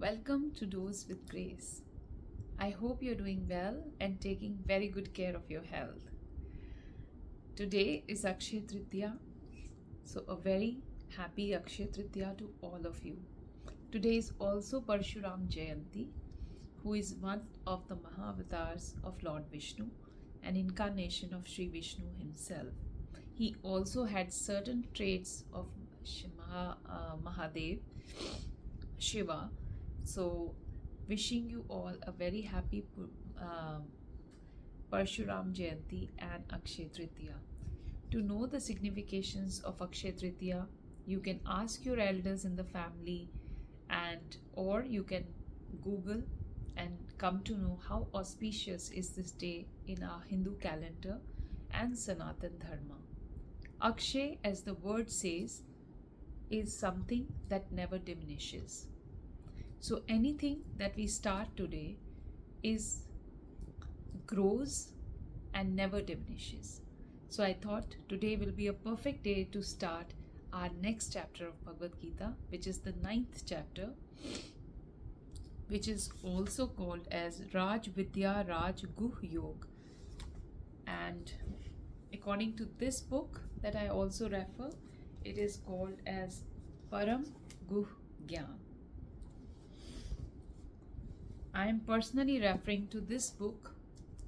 Welcome to Dose with Grace. I hope you're doing well and taking very good care of your health. Today is Akshaya Tritiya, so a very happy Akshaya Tritiya to all of you. Today is also Parshuram Jayanti, who is one of the Mahavatars of Lord Vishnu, an incarnation of Sri Vishnu himself. He also had certain traits of Mahadev, Shiva. So, wishing you all a very happy Parshuram Jayanti and Akshaya Tritiya. To know the significations of Akshaya Tritiya, you can ask your elders in the family or you can Google and come to know how auspicious is this day in our Hindu calendar and Sanatan Dharma. Akshay, as the word says, is something that never diminishes. So anything that we start today grows and never diminishes. So I thought today will be a perfect day to start our next chapter of Bhagavad Gita, which is the 9th chapter, which is also called as Raj Vidya Raj Guh Yog. And according to this book that I also refer, it is called as Param Guh Gyan. I am personally referring to this book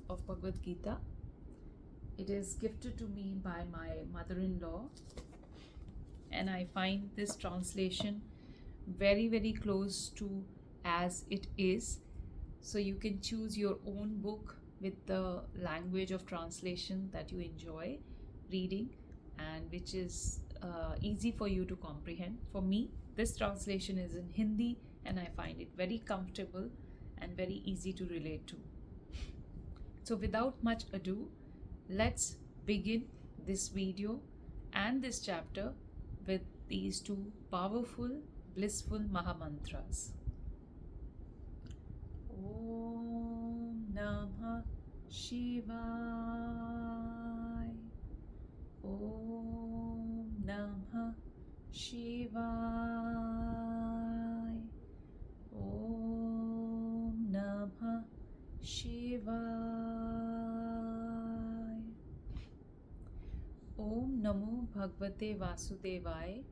of Bhagavad Gita. It is gifted to me by my mother-in-law, and I find this translation very, very close to as it is. So you can choose your own book with the language of translation that you enjoy reading and which is easy for you to comprehend. For me, this translation is in Hindi and I find it very comfortable and very easy to relate to. So without much ado, let's begin this video and this chapter with these two powerful, blissful Mahamantras. Om Namah Shivaya. Om Namah Shivaya. Om Namah Shivaya. Om Namo Bhagavate Vasudevaya.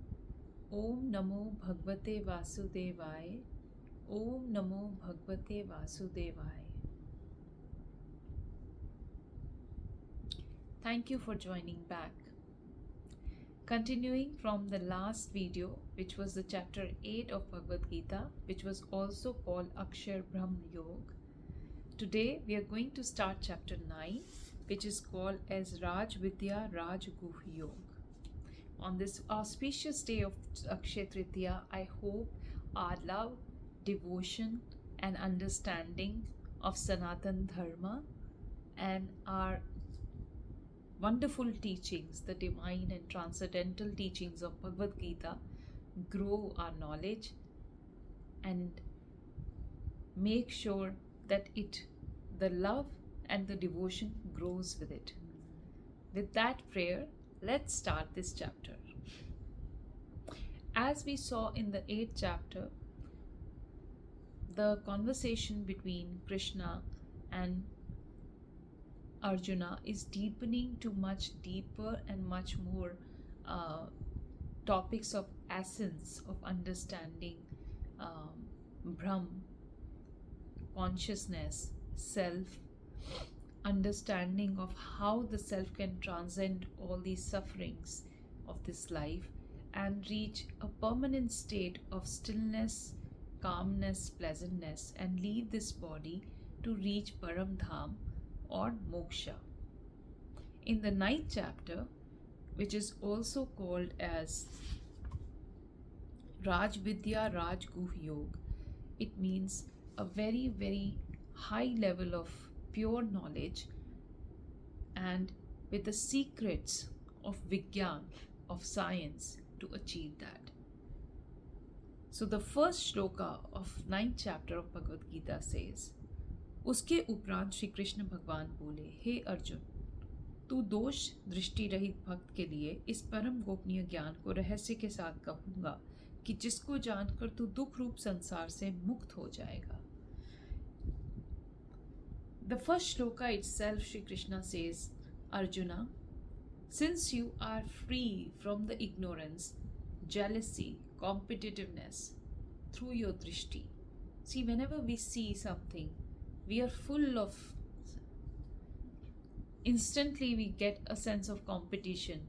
Om Namo Bhagavate Vasudevaya. Om Namo Bhagavate Vasudevaya. Thank you for joining back. Continuing from the last video, which was the chapter 8 of Bhagavad Gita, which was also called Akshar Brahm Yog. Today we are going to start chapter 9, which is called as Raj Vidya Raj Guh Yog. On this auspicious day of Akshaya Tritiya, I hope our love, devotion and understanding of Sanatan Dharma and our wonderful teachings, the divine and transcendental teachings of Bhagavad Gita, grow our knowledge and make sure that the love and the devotion grows with it. With that prayer, let's start this chapter. As we saw in the 8th chapter, the conversation between Krishna and Arjuna is deepening to much deeper and much more topics of essence of understanding Brahm, consciousness, self, understanding of how the self can transcend all these sufferings of this life and reach a permanent state of stillness, calmness, pleasantness, and leave this body to reach Param Dham or Moksha. In the 9th chapter, which is also called as Raj Vidya Raj Guh Yog, it means a very, very high level of pure knowledge and with the secrets of Vigyan, of science, to achieve that. So the first shloka of 9th chapter of Bhagavad Gita says, उसके उपरांत श्री कृष्ण भगवान बोले, हे अर्जुन, तू दोष दृष्टि रहित भक्त के लिए इस परम गोपनीय ज्ञान को रहस्य के साथ कहूँगा कि जिसको जानकर तू दुख रूप संसार से मुक्त हो जाएगा. The first shloka itself, Shri Krishna says, Arjuna, since you are free from the ignorance, jealousy, competitiveness through your drishti. See, whenever we see something, we are full of, instantly we get a sense of competition.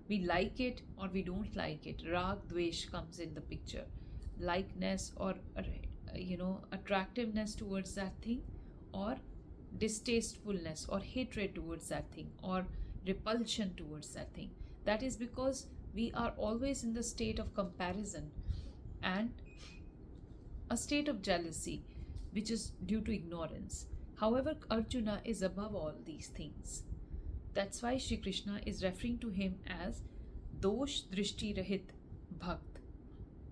We like it or we don't like it. Rag, dvesh comes in the picture. Likeness or, attractiveness towards that thing, or distastefulness or hatred towards that thing, or repulsion towards that thing. That is because we are always in the state of comparison and a state of jealousy, which is due to ignorance. However, Arjuna is above all these things. That's why Shri Krishna is referring to him as Dosh Drishti Rahit Bhakt.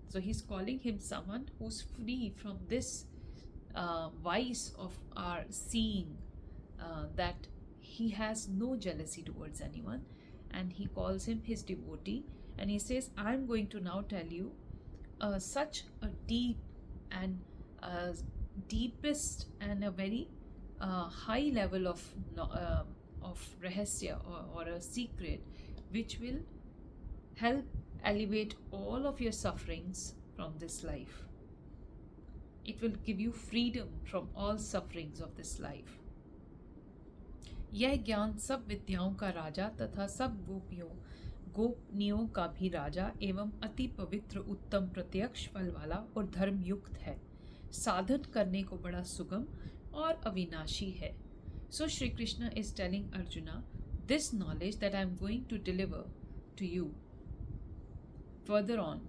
So he's calling him someone who's free from this vice of our seeing, that he has no jealousy towards anyone, and he calls him his devotee, and he says, I'm going to now tell you such a deep and deepest and a very high level of rahasya, or a secret, which will help alleviate all of your sufferings from this life. It will give you freedom from all sufferings of this life. यह ज्ञान सब विद्याओं का राजा तथा सब गोपनीयों का भी राजा एवं अति पवित्र उत्तम प्रत्यक्ष फल वाला और धर्म युक्त है, साधन करने को बड़ा सुगम और अविनाशी है. So Shri Krishna is telling Arjuna, this knowledge that I am going to deliver to you further on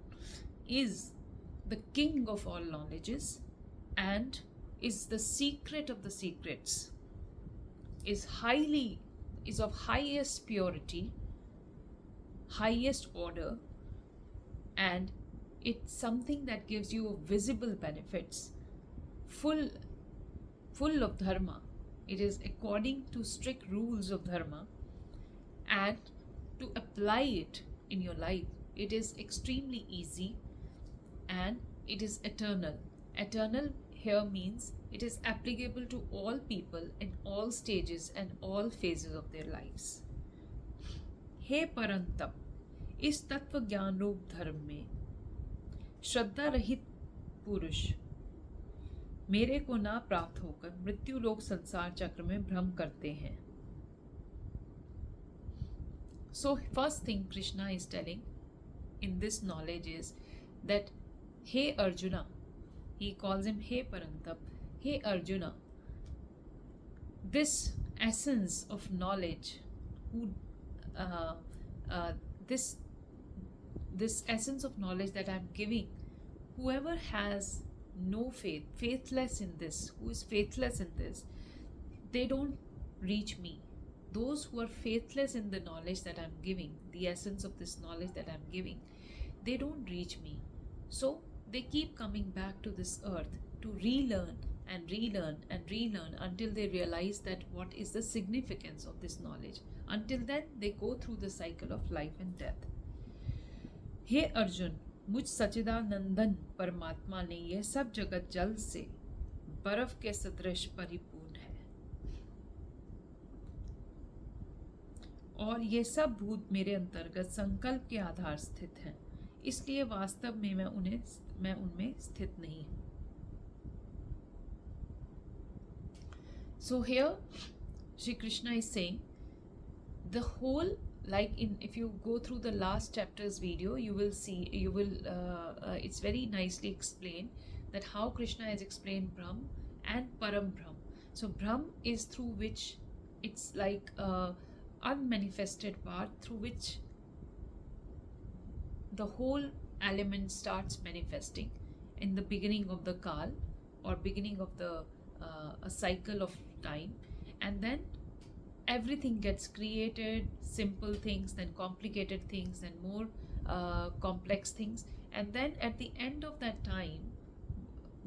is the king of all knowledges and is the secret of the secrets, is of highest purity, highest order, and it's something that gives you visible benefits, full of dharma. It is according to strict rules of dharma, and to apply it in your life, it is extremely easy, and it is eternal. Eternal here means it is applicable to all people in all stages and all phases of their lives. हे परंतप, इस तत्व ज्ञान रूप धर्म में श्रद्धा रहित पुरुष मेरे को ना प्राप्त होकर मृत्यु लोक संसार चक्र में भ्रम करते हैं. So first thing Krishna is telling in this knowledge is that, hey Arjuna, he calls him hey Parantap, hey Arjuna, this essence of knowledge, this essence of knowledge that I'm giving, whoever has no faith, faithless in this, who is faithless in this, they don't reach me. Those who are faithless in the knowledge that I'm giving, the essence of this knowledge that I'm giving, they don't reach me. So they keep coming back to this earth to relearn and relearn and relearn until they realize that what is the significance of this knowledge. Until then, they go through the cycle of life and death. हे अर्जुन, मुझ सच्चिदानंदन परमात्मा ने यह सब जगत जल से बर्फ के सदृश परिपूर्ण है, और ये सब भूत मेरे अंतर्गत संकल्प के आधार स्थित हैं, इसलिए वास्तव में मैं उनमें स्थित नहीं हूं. So here Shri Krishna is saying the whole, like if you go through the last chapter's video, you will see, it's very nicely explained that how Krishna has explained Brahm and Param Brahm. So Brahm is through which, it's like a unmanifested part through which the whole element starts manifesting in the beginning of the Kal, or beginning of the a cycle of time, and then everything gets created, simple things, then complicated things, then more complex things, and then at the end of that time,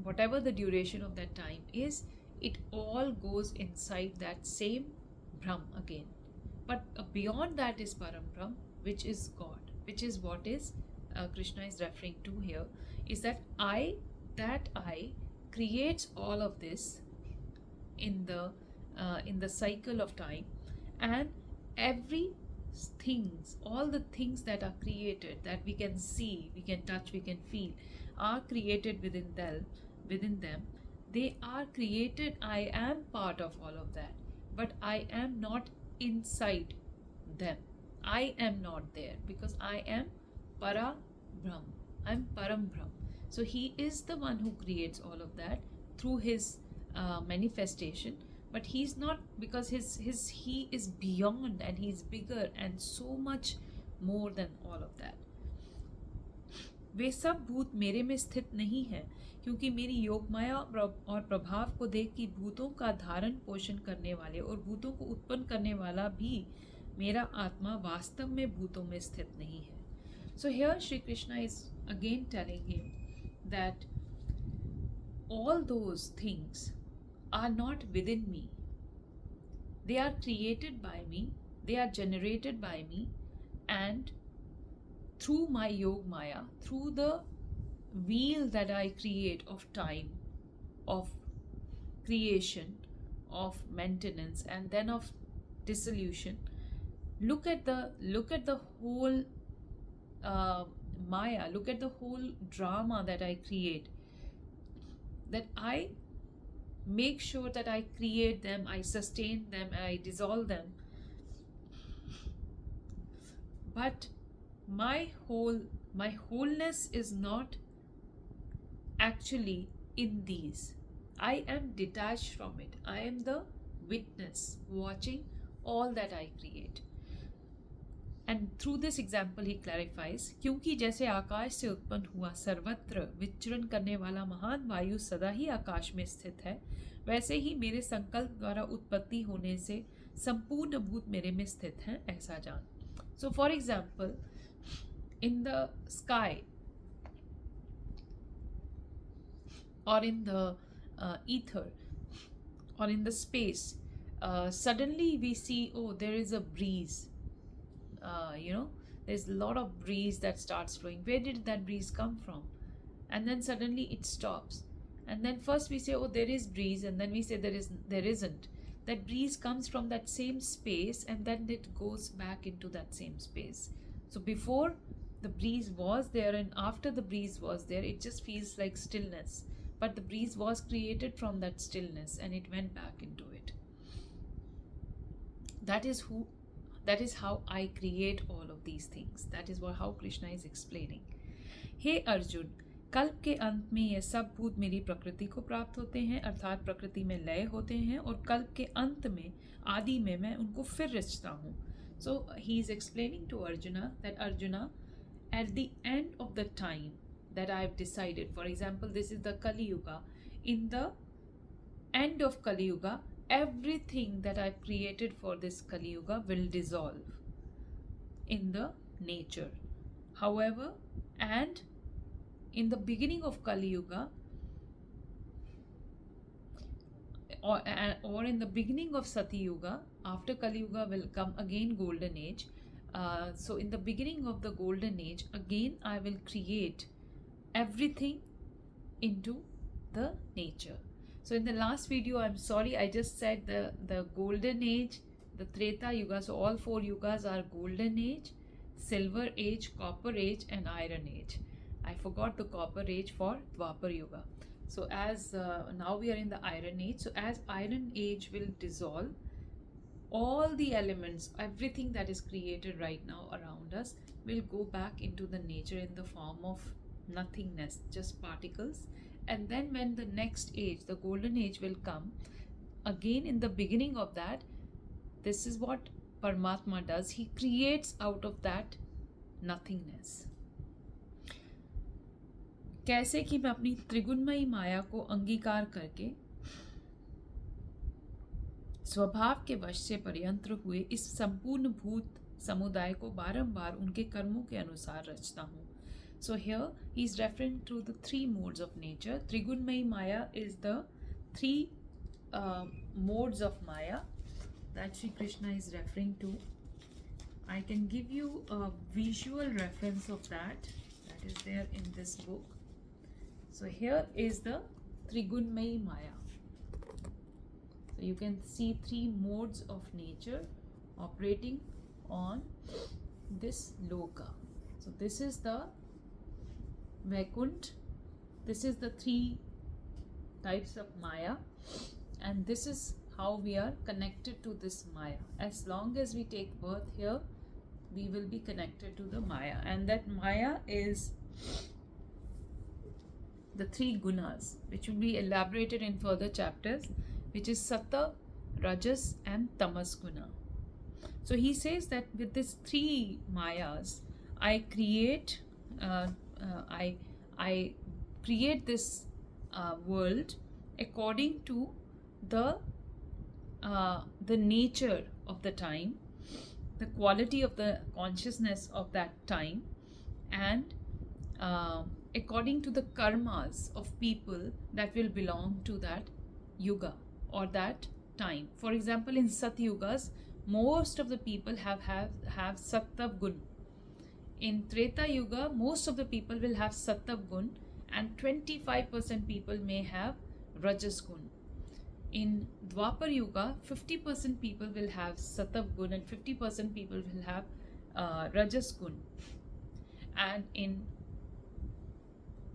whatever the duration of that time is, it all goes inside that same Brahm again. But beyond that is Param Brahm, which is God, which is what is Krishna is referring to here is that I creates all of this in the cycle of time, and every things, all the things that are created, that we can see, we can touch, we can feel, are created within them. They are created. I am part of all of that, but I am not inside them. I am not there because I am para brahm. I'm param brahm. So he is the one who creates all of that through his manifestation, but he's not, because his he is beyond, and he's bigger and so much more than all of that. वे सब भूत मेरे में स्थित नहीं हैं, क्योंकि मेरी योग माया और प्रभाव को देख कि भूतों का धारण पोषण करने वाले और भूतों को उत्पन्न करने वाला भी मेरा आत्मा वास्तव में भूतों में स्थित नहीं है. So here Shri Krishna is again telling him that all those things are not within me. They are created by me, they are generated by me, and through my Yog Maya, through the wheel that I create of time, of creation, of maintenance, and then of dissolution. Look at the whole Maya. Look at the whole drama that I create. That I make sure that I create them, I sustain them, I dissolve them. But my wholeness is not actually in these. I am detached from it. I am the witness watching all that I create. And through this example he clarifies, क्योंकि जैसे आकाश से उत्पन्न हुआ सर्वत्र विचरण करने वाला महान वायु सदा ही आकाश में स्थित है, वैसे ही मेरे संकल्प द्वारा उत्पत्ति होने से संपूर्ण भूत मेरे में स्थित हैं, ऐसा जान. So for example, in the sky or in the ether or in the space, suddenly we see, oh, there is a breeze. There's a lot of breeze that starts flowing. Where did that breeze come from? And then suddenly it stops. And then first we say, oh, there is breeze, and then we say there isn't. That breeze comes from that same space, and then it goes back into that same space. So before the breeze was there, and after the breeze was there, it just feels like stillness. But the breeze was created from that stillness, and it went back into it. That is how I create all of these things. That is how Krishna is explaining. हे अर्जुन, कल्प के अंत में ये सब भूत मेरी प्रकृति को प्राप्त होते हैं, अर्थात प्रकृति में लय होते हैं, और कल्प के अंत में आदि में मैं उनको फिर रचता हूँ. So he is explaining to Arjuna that Arjuna, at the end of the time that I have decided, for example, this is the Kali Yuga, in the end of Kali Yuga, everything that I've created for this Kali Yuga will dissolve in the nature. However, and in the beginning of Kali Yuga, or in the beginning of Sati Yuga, after Kali Yuga will come again Golden Age. So in the beginning of the Golden Age, again I will create everything into the nature. So in the last video, I'm sorry, I just said the Golden Age, the Treta Yuga. So all 4 yugas are Golden Age, Silver Age, Copper Age, and Iron Age. I forgot the Copper Age for Dwapar Yuga. So as now we are in the Iron Age. So as Iron Age will dissolve, all the elements, everything that is created right now around us will go back into the nature in the form of nothingness, just particles. And then when the next age, the Golden Age will come, again in the beginning of that, this is what Paramatma does. He creates out of that nothingness. कैसे कि मैं अपनी त्रिगुणमयी माया को अंगीकार करके स्वभाव के वश से पर्यंत्र हुए इस संपूर्ण भूत समुदाय को बारंबार उनके कर्मों के अनुसार रचता हूँ. So here he is referring to the 3 modes of nature. Trigunmayi Maya is the 3 modes of Maya that Sri Krishna is referring to. I can give you a visual reference of that. that is there in this book. So here is the Trigunmayi Maya. So you can see three modes of nature operating on this Loka. So this is the Vaikunt. This is the three types of Maya, and this is how we are connected to this Maya. As long as we take birth here, we will be connected to the Maya, and that Maya is the three gunas, which will be elaborated in further chapters, which is Sattva, Rajas and Tamas guna. So he says that with these three Mayas, I create this world according to the nature of the time, the quality of the consciousness of that time, and according to the karmas of people that will belong to that yuga or that time. For example, in Satyugas, most of the people have Sattva gun. In Treta Yuga, most of the people will have Sattva gun, and 25% people may have Rajas gun. In Dwapar Yuga, 50% people will have Sattva gun and 50% people will have Rajas gun. And in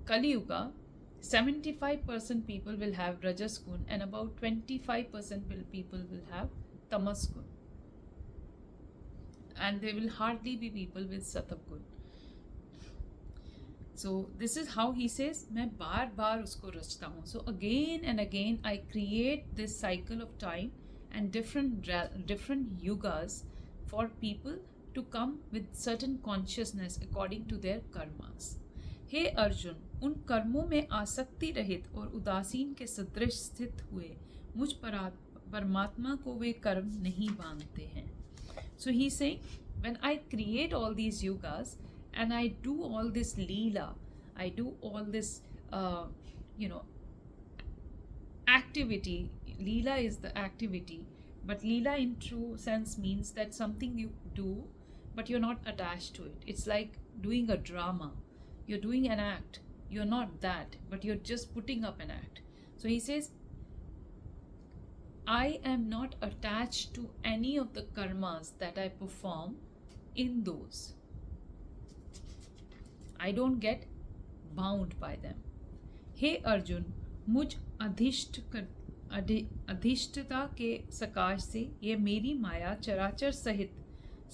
Kali Yuga, 75% people will have Rajas gun and about 25% people will have Tamas gun. And there will hardly be people with Sattva gun. So this is how he says, मैं बार बार उसको रचता हूँ. So again and again I create this cycle of time and different yugas for people to come with certain consciousness according to their karmas. हे अर्जुन, उन कर्मों में आसक्ति रहित और उदासीन के सदृश स्थित हुए मुझ परमात्मा को वे कर्म नहीं बांधते हैं. So he's saying, when I create all these yugas and I do all this leela, I do all this activity. Leela is the activity, but leela in true sense means that something you do but you're not attached to it. It's like doing a drama. You're doing an act. You're not that, but you're just putting up an act. So he says, I am not attached to any of the karmas that I perform in those. I don't get bound by them. हे अर्जुन, मुझ अधिष्ठता के सकाश से ये मेरी माया चराचर सहित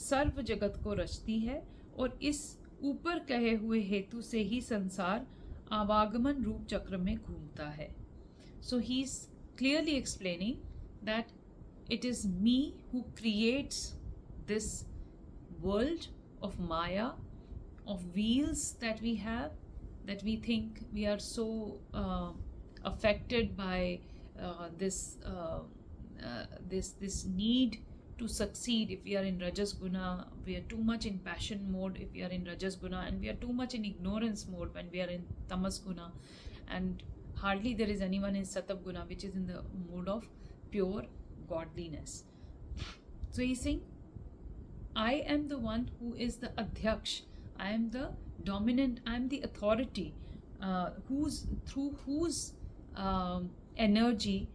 सर्व जगत को रचती है और इस ऊपर कहे हुए हेतु से ही संसार आवागमन रूप चक्र में घूमता है. So he is clearly explaining that it is me who creates this world of Maya, of wheels that we have, that we think we are so affected by this need to succeed. If we are in Rajas Guna, we are too much in passion mode if we are in Rajas Guna, and we are too much in ignorance mode when we are in Tamas Guna, and hardly there is anyone in Sattva Guna, which is in the mode of pure godliness. So he's saying, I am the one who is the Adhyaksh. I am the dominant, I am the authority through whose energy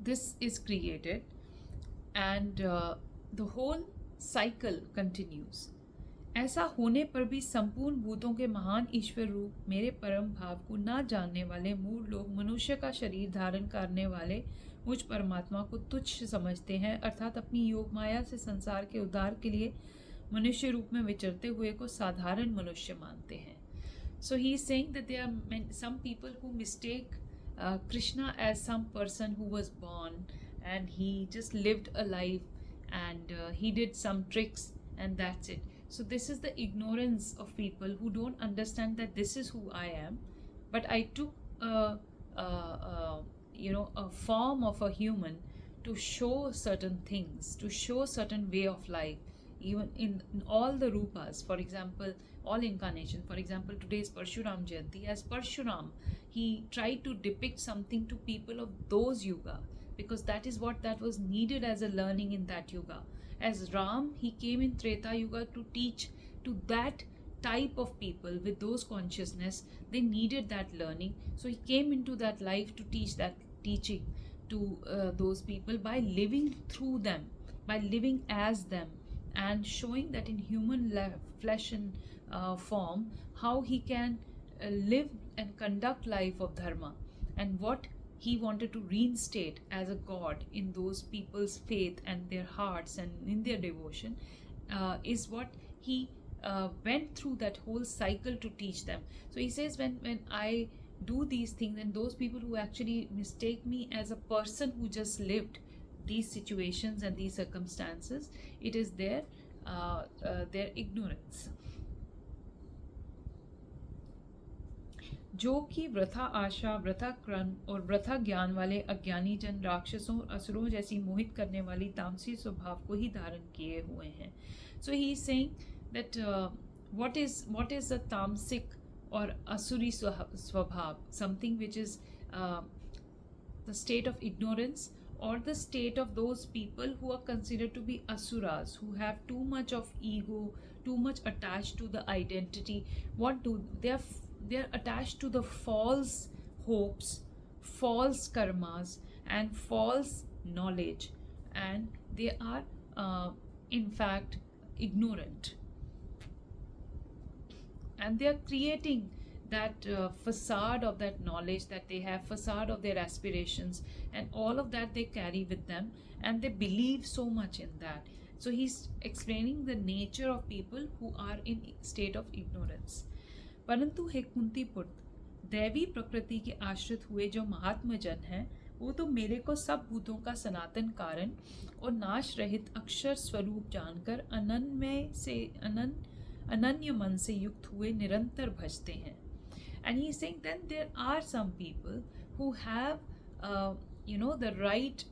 this is created, and the whole cycle continues. ऐसा होने पर भी संपूर्ण भूतों के महान ईश्वर रूप मेरे परम भाव को ना जानने वाले मूढ़ लोग मनुष्य का शरीर धारण करने वाले मुझ परमात्मा को तुच्छ समझते हैं, अर्थात अपनी योग माया से संसार के उद्धार के लिए मनुष्य रूप में विचरते हुए को साधारण मनुष्य मानते हैं. So he is saying that there are some people who mistake Krishna as some person who was born and he just lived a life and he did some tricks and that's it. So this is the ignorance of people who don't understand that this is who I am, but I took a form of a human to show certain things, to show certain way of life, even in all the rupas. For example, all incarnation. For example, today is Parshuram Jayanti. As Parshuram, he tried to depict something to people of those yuga, because that is what that was needed as a learning in that yuga. As Ram, he came in Treta Yuga to teach to that type of people with those consciousness, they needed that learning. So he came into that life to teach that teaching to those people by living through them, by living as them, and showing that in human flesh and form how he can live and conduct life of dharma, and what he wanted to reinstate as a god in those people's faith and their hearts and in their devotion, is what he went through that whole cycle to teach them. So he says, when I do these things, and those people who actually mistake me as a person who just lived these situations and these circumstances, it is their ignorance. जो कि वृथा आशा, वृथा क्रम और वृथा ज्ञान वाले अज्ञानी जन राक्षसों और असुरों जैसी मोहित करने वाली तामसी स्वभाव को ही धारण किए हुए हैं. So he is saying that what is a tamsic or asuri swabhav, something which is the state of ignorance, or the state of those people who are considered to be asuras, who have too much of ego, too much attached to the identity. What do they are attached to the false hopes, false karmas, and false knowledge, and they are in fact ignorant, and they are creating that facade of that knowledge that they have, facade of their aspirations, and all of that they carry with them, and they believe so much in that. So he's explaining the nature of people who are in state of ignorance. परंतु हे कुंती पुत्र, दैवी प्रकृति के आश्रित हुए जो महात्मा जन हैं, वो तो मेरे को सब भूतों का सनातन कारण और नाश रहित अक्षर स्वरूप जानकर अनन्य मन से युक्त हुए निरंतर भजते हैं. And he is saying that there are some people who have the right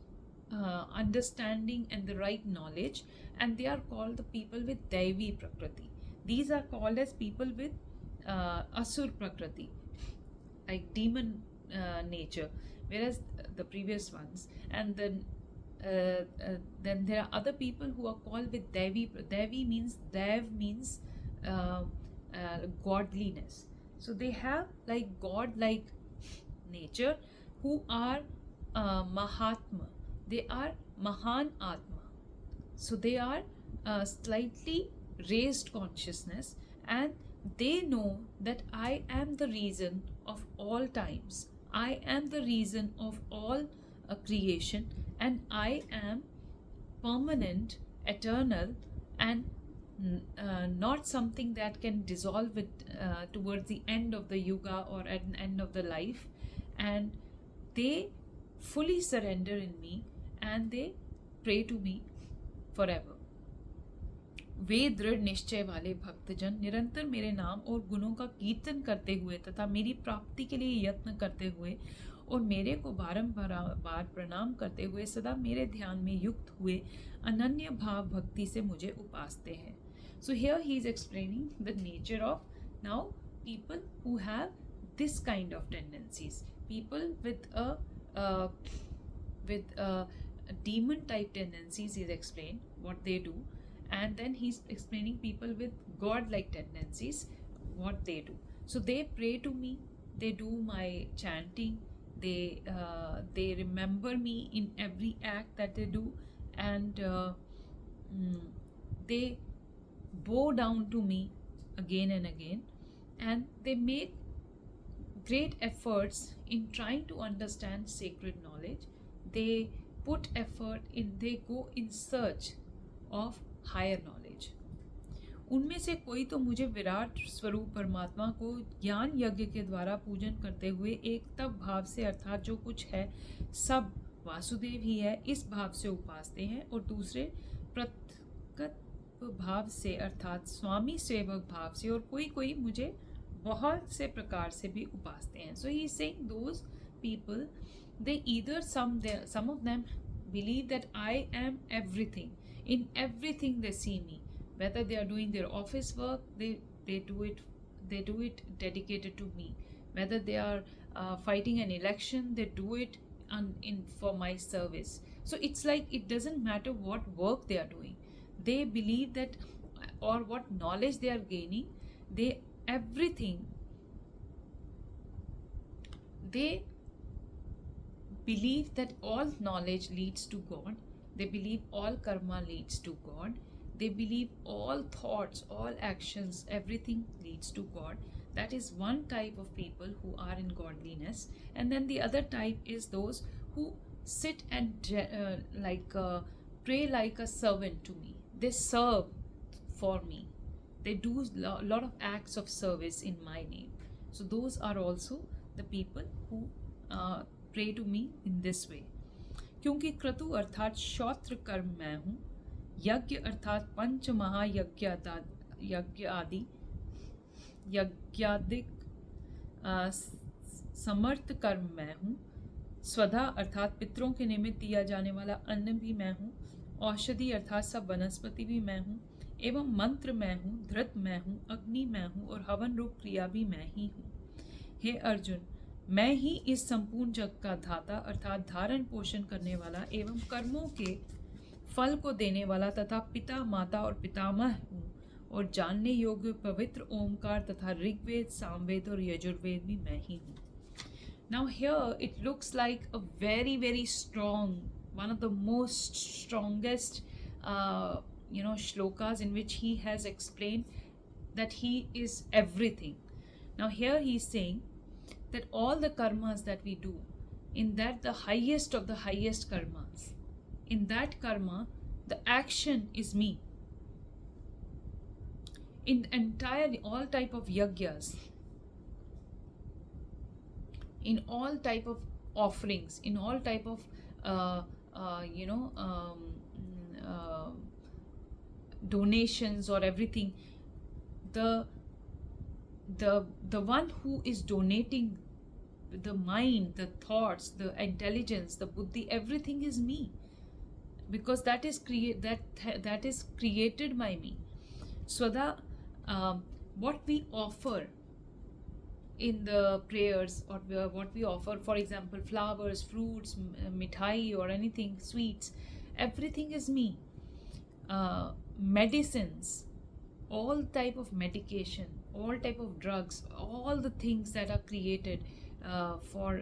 understanding and the right knowledge, and they are called the people with Daivi Prakriti. These are called as people with Asur Prakriti, like demon nature, whereas the previous ones, and then there are other people who are called with Devi. Devi means, Dev means godliness. So they have like god-like nature, who are Mahatma. They are Mahan Atma. So they are slightly raised consciousness, and they know that I am the reason of all times. I am the reason of all creation, and I am permanent, eternal, and not something that can dissolve it towards the end of the yuga or at the end of the life. And they fully surrender in me, and they pray to me forever. वे दृढ़ निश्चय वाले भक्तजन निरंतर मेरे नाम और गुणों का कीर्तन करते हुए तथा मेरी प्राप्ति के लिए यत्न करते हुए और मेरे को बारंबार प्रणाम करते हुए सदा मेरे ध्यान में युक्त हुए अनन्य भाव भक्ति से मुझे उपासते हैं. So here he is explaining the nature of now people who have this kind of tendencies, people with demon type tendencies. He's explained what they do, and then he's explaining people with god-like tendencies, what they do. So they pray to me, they do my chanting, they remember me in every act that they do, and they bow down to me again and again, and they make great efforts in trying to understand sacred knowledge. They put effort in, they go in search of higher knowledge. उनमें से कोई तो मुझे विराट स्वरूप परमात्मा को ज्ञान यज्ञ के द्वारा पूजन करते हुए एक तब भाव से, अर्थात जो कुछ है सब वासुदेव ही है, इस भाव से उपासते हैं, और दूसरे प्रकट भाव से अर्थात स्वामी सेवक भाव से, और कोई कोई मुझे बहुत से प्रकार से भी उपासते हैं. So he is saying those people, they either some of them believe that I am everything. In everything they see me, whether they are doing their office work, they do it dedicated to me. Whether they are fighting an election, they do it for my service. So it's like it doesn't matter what work they are doing. They believe that, or what knowledge they are gaining, they everything, they believe that all knowledge leads to God. They believe all karma leads to God. They believe all thoughts, all actions, everything leads to God. That is one type of people who are in godliness. And then the other type is those who sit and pray like a servant to me. They serve for me. They do a lot of acts of service in my name. So those are also the people who pray to me in this way. क्योंकि क्रतु अर्थात श्रोत्र कर्म मैं हूँ, यज्ञ अर्थात पंच महायज्ञ आदि यज्ञादिक समर्थ कर्म मैं हूँ, स्वधा अर्थात पितरों के निमित्त दिया जाने वाला अन्न भी मैं हूँ, औषधि अर्थात सब वनस्पति भी मैं हूँ, एवं मंत्र मैं हूँ, धृत मैं हूँ, अग्नि मैं हूँ और हवन रूप क्रिया भी मैं ही हूँ। हे अर्जुन, मैं ही इस संपूर्ण जग का धाता अर्थात धारण पोषण करने वाला एवं कर्मों के फल को देने वाला तथा पिता माता और पितामह हूँ और जानने योग्य पवित्र ओमकार तथा ऋग्वेद सामवेद और यजुर्वेद भी मैं ही हूँ। Now here it looks like a very very strong, one of the most strongest shlokas in which he has explained that he is everything. Now here he is saying that all the karmas that we do, in that the highest of the highest karmas, in that karma the action is me. In entirely all type of yagyas, in all type of offerings, in all type of donations or everything, the one who is donating the mind, the thoughts, the intelligence, the buddhi, everything is me, because that is created by me. So what we offer in the prayers, or what we offer, for example, flowers, fruits, mithai or anything, sweets, everything is me. Medicines, all type of medication, all type of drugs, all the things that are created for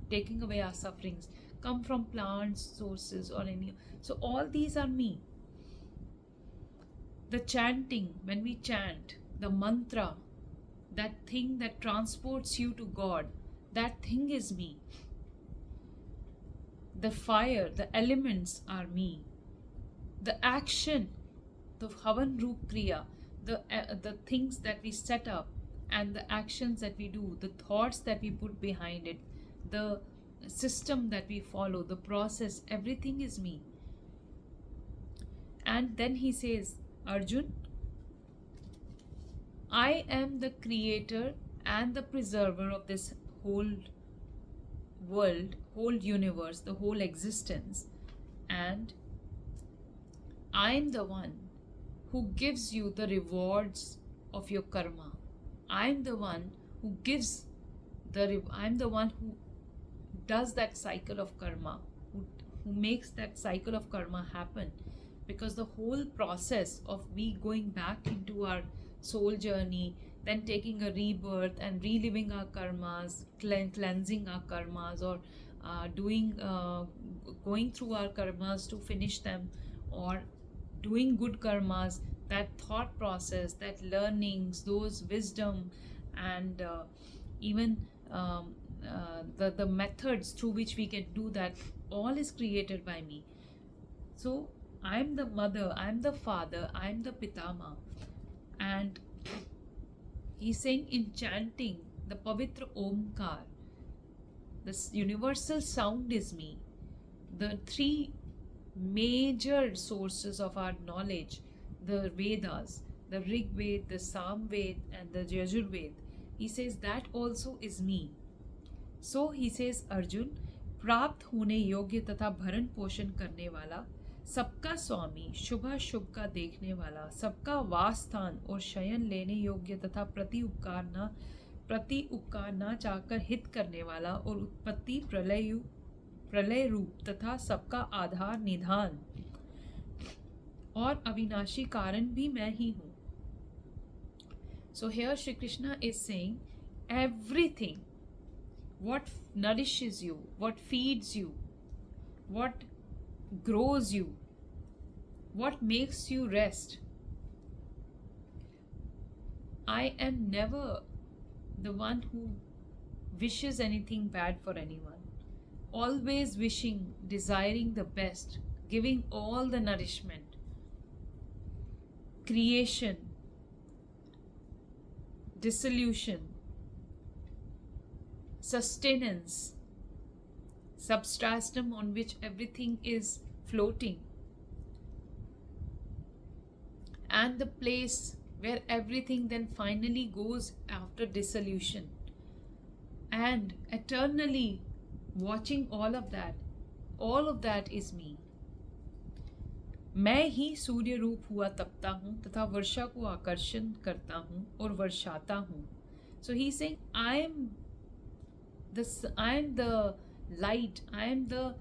taking away our sufferings come from plants, sources, or any. So all these are me. The chanting, when we chant the mantra, that thing that transports you to God, that thing is me. The fire, the elements are me. The action, the havan roop kriya, the things that we set up and the actions that we do, the thoughts that we put behind it, the system that we follow, the process, everything is me. And then he says, Arjun, I am the creator and the preserver of this whole world, whole universe, the whole existence, and I am the one who gives you the rewards of your karma. I am the one who gives I am the one who does that cycle of karma, who makes that cycle of karma happen, because the whole process of we going back into our soul journey, then taking a rebirth and reliving our karmas, cleansing our karmas, or going through our karmas to finish them, or doing good karmas, that thought process, that learnings, those wisdom, and even the methods through which we can do that, all is created by me. So I am the mother, I am the father, I am the pitama. And he's saying, in chanting the Pavitra Omkar, this universal sound is me. The three major sources of our knowledge, the Vedas, the Rig Ved, the Sam Ved, and the Yajur Ved, he says that also is me. So he says, Arjun, प्राप्त होने योग्य तथा भरण पोषण करने वाला, सबका स्वामी, शुभ का देखने वाला, सबका वास स्थान और शयन लेने योग्य तथा प्रति उपकार न चाहकर हित करने वाला, और उत्पत्ति प्रलय रूप तथा सबका आधार निधान और अविनाशी कारण भी मैं ही हूँ। So here Shri Krishna is saying everything, what nourishes you, what feeds you, what grows you, what makes you rest. I am never the one who wishes anything bad for anyone. Always wishing, desiring the best, giving all the nourishment, creation, dissolution, sustenance, substratum on which everything is floating, and the place where everything then finally goes after dissolution, and eternally watching all of that is me. मैं ही सूर्य रूप हुआ तपता हूँ तथा वर्षा को आकर्षण करता हूँ और वर्षाता हूँ. So he's saying I am the light, I am the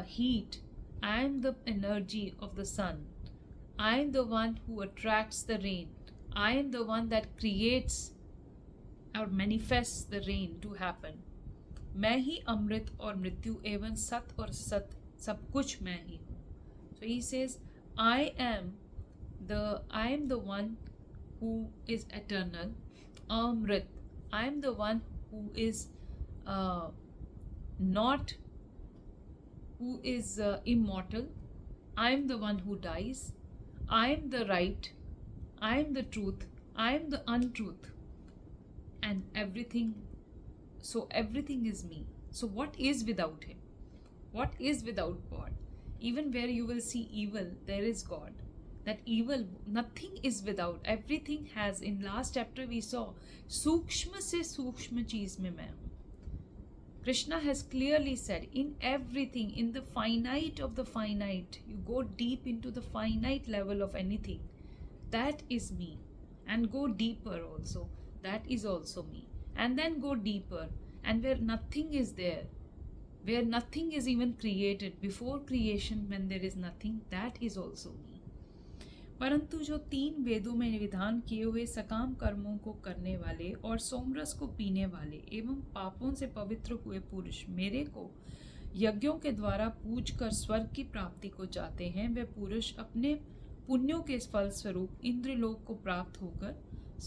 heat, I am the energy of the sun, I am the one who attracts the rain, I am the one that creates or manifests the rain to happen. मैं ही अमृत और मृत्यु एवं सत और सत सब कुछ मैं ही हूँ. So he says, I am the one who is eternal, Amrit. I am the one who is immortal. I am the one who dies. I am the right. I am the truth. I am the untruth. And everything. So everything is me. So what is without him? What is without God? Even where you will see evil, there is God. That evil, nothing is without. Everything has. In last chapter we saw, Sukshma se Sukshma cheez mein main hu. Krishna has clearly said, in everything, in the finite of the finite, you go deep into the finite level of anything. That is me. And go deeper also. That is also me. And then go deeper. And where nothing is there, where nothing is even created, before creation when there is nothing, that is also me. परंतु जो 3 वेदों में विधान किए हुए सकाम कर्मों को करने वाले और सोमरस को पीने वाले एवं पापों से पवित्र हुए पुरुष मेरे को यज्ञों के द्वारा पूज कर स्वर्ग की प्राप्ति को जाते हैं, वे पुरुष अपने पुण्यों के फल स्वरूप इंद्रलोक को प्राप्त होकर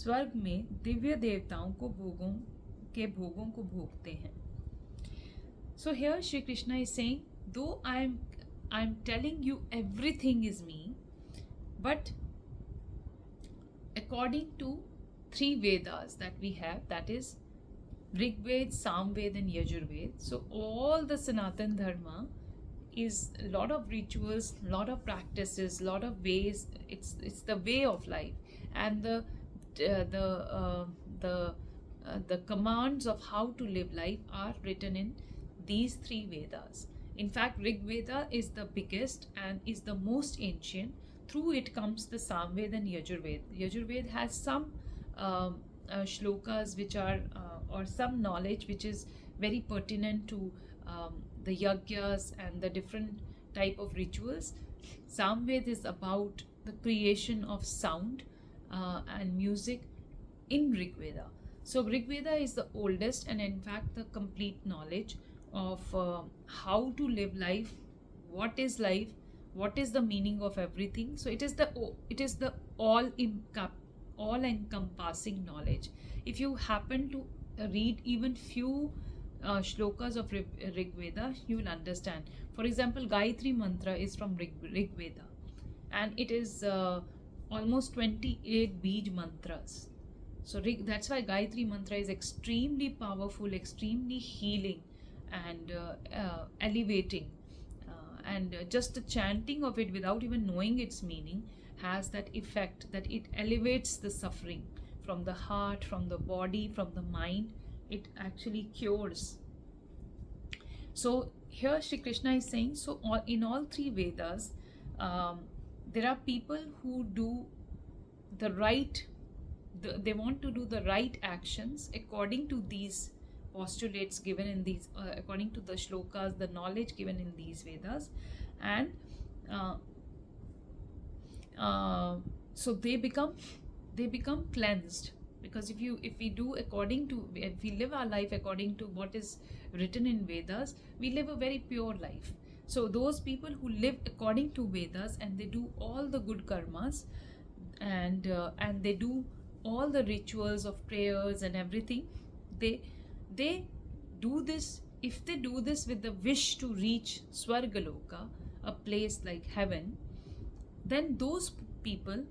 स्वर्ग में दिव्य देवताओं को भोगों को भोगते हैं. So here Shri Krishna is saying, though I am telling you everything is me, but according to 3 Vedas that we have, that is Rig Ved, Samved and Yajurved. So all the Sanatan Dharma is a lot of rituals, lot of practices, lot of ways. It's the way of life, and the commands of how to live life are written in these 3 Vedas. In fact, Rig Veda is the biggest and is the most ancient. Through it comes the Samved and Yajurved. Yajurved has some shlokas which are or some knowledge which is very pertinent to the yagyas and the different type of rituals. Samved is about the creation of sound and music in Rig Veda. So Rig Veda is the oldest and in fact the complete knowledge of how to live life, what is life, what is the meaning of everything. So it is the all encompassing knowledge. If you happen to read even few shlokas of Rig Veda, you will understand. For example, Gayatri Mantra is from Rig Veda, and it is almost 28 Bij mantras. So that's why Gayatri Mantra is extremely powerful, extremely healing and elevating. And just the chanting of it without even knowing its meaning has that effect that it elevates the suffering from the heart, from the body, from the mind. It actually cures. So here Shri Krishna is saying, so in all 3 Vedas, there are people who do the right, they want to do the right actions according to these postulates given in these, according to the shlokas, the knowledge given in these Vedas, and so they become cleansed. because if we live our life according to what is written in Vedas, we live a very pure life. So those people who live according to Vedas and they do all the good karmas, and they do all the rituals of prayers and everything, they do this. If they do this with the wish to reach Swargaloka, a place like heaven, then those people,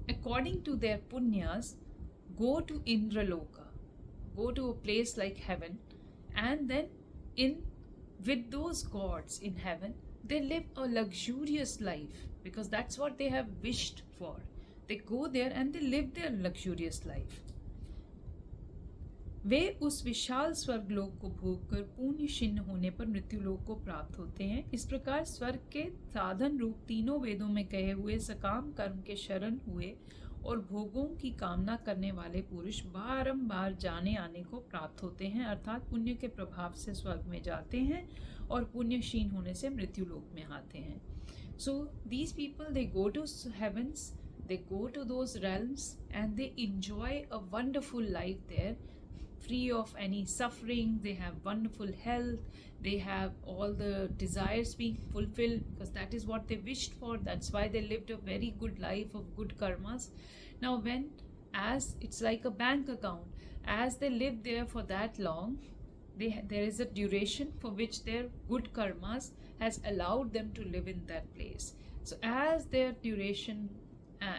according to their punyas, go to Indraloka, go to a place like heaven, and then in with those gods in heaven, they live a luxurious life because that's what they have wished for. They go there and they live their luxurious life. वे उस विशाल स्वर्गलोक को भोगकर पुण्य क्षीण होने पर मृत्युलोक को प्राप्त होते हैं। इस प्रकार स्वर्ग के साधन रूप तीनों वेदों में कहे हुए सकाम कर्म के शरण हुए और भोगों की कामना करने वाले पुरुष बारंबार जाने आने को प्राप्त होते हैं, अर्थात पुण्य के प्रभाव से स्वर्ग में जाते हैं और पुण्य क्षीण होने से मृत्युलोक में आते हैं। So these people, they go to heavens, they go to those realms and they enjoy a wonderful life there, free of any suffering. They have wonderful health, they have all the desires being fulfilled because that is what they wished for. That's why they lived a very good life of good karmas. Now when, as it's like a bank account, as they live there for that long, there is a duration for which their good karmas has allowed them to live in that place. So as their duration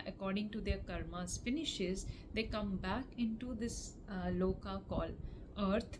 according to their karmas finishes, they come back into this loka called earth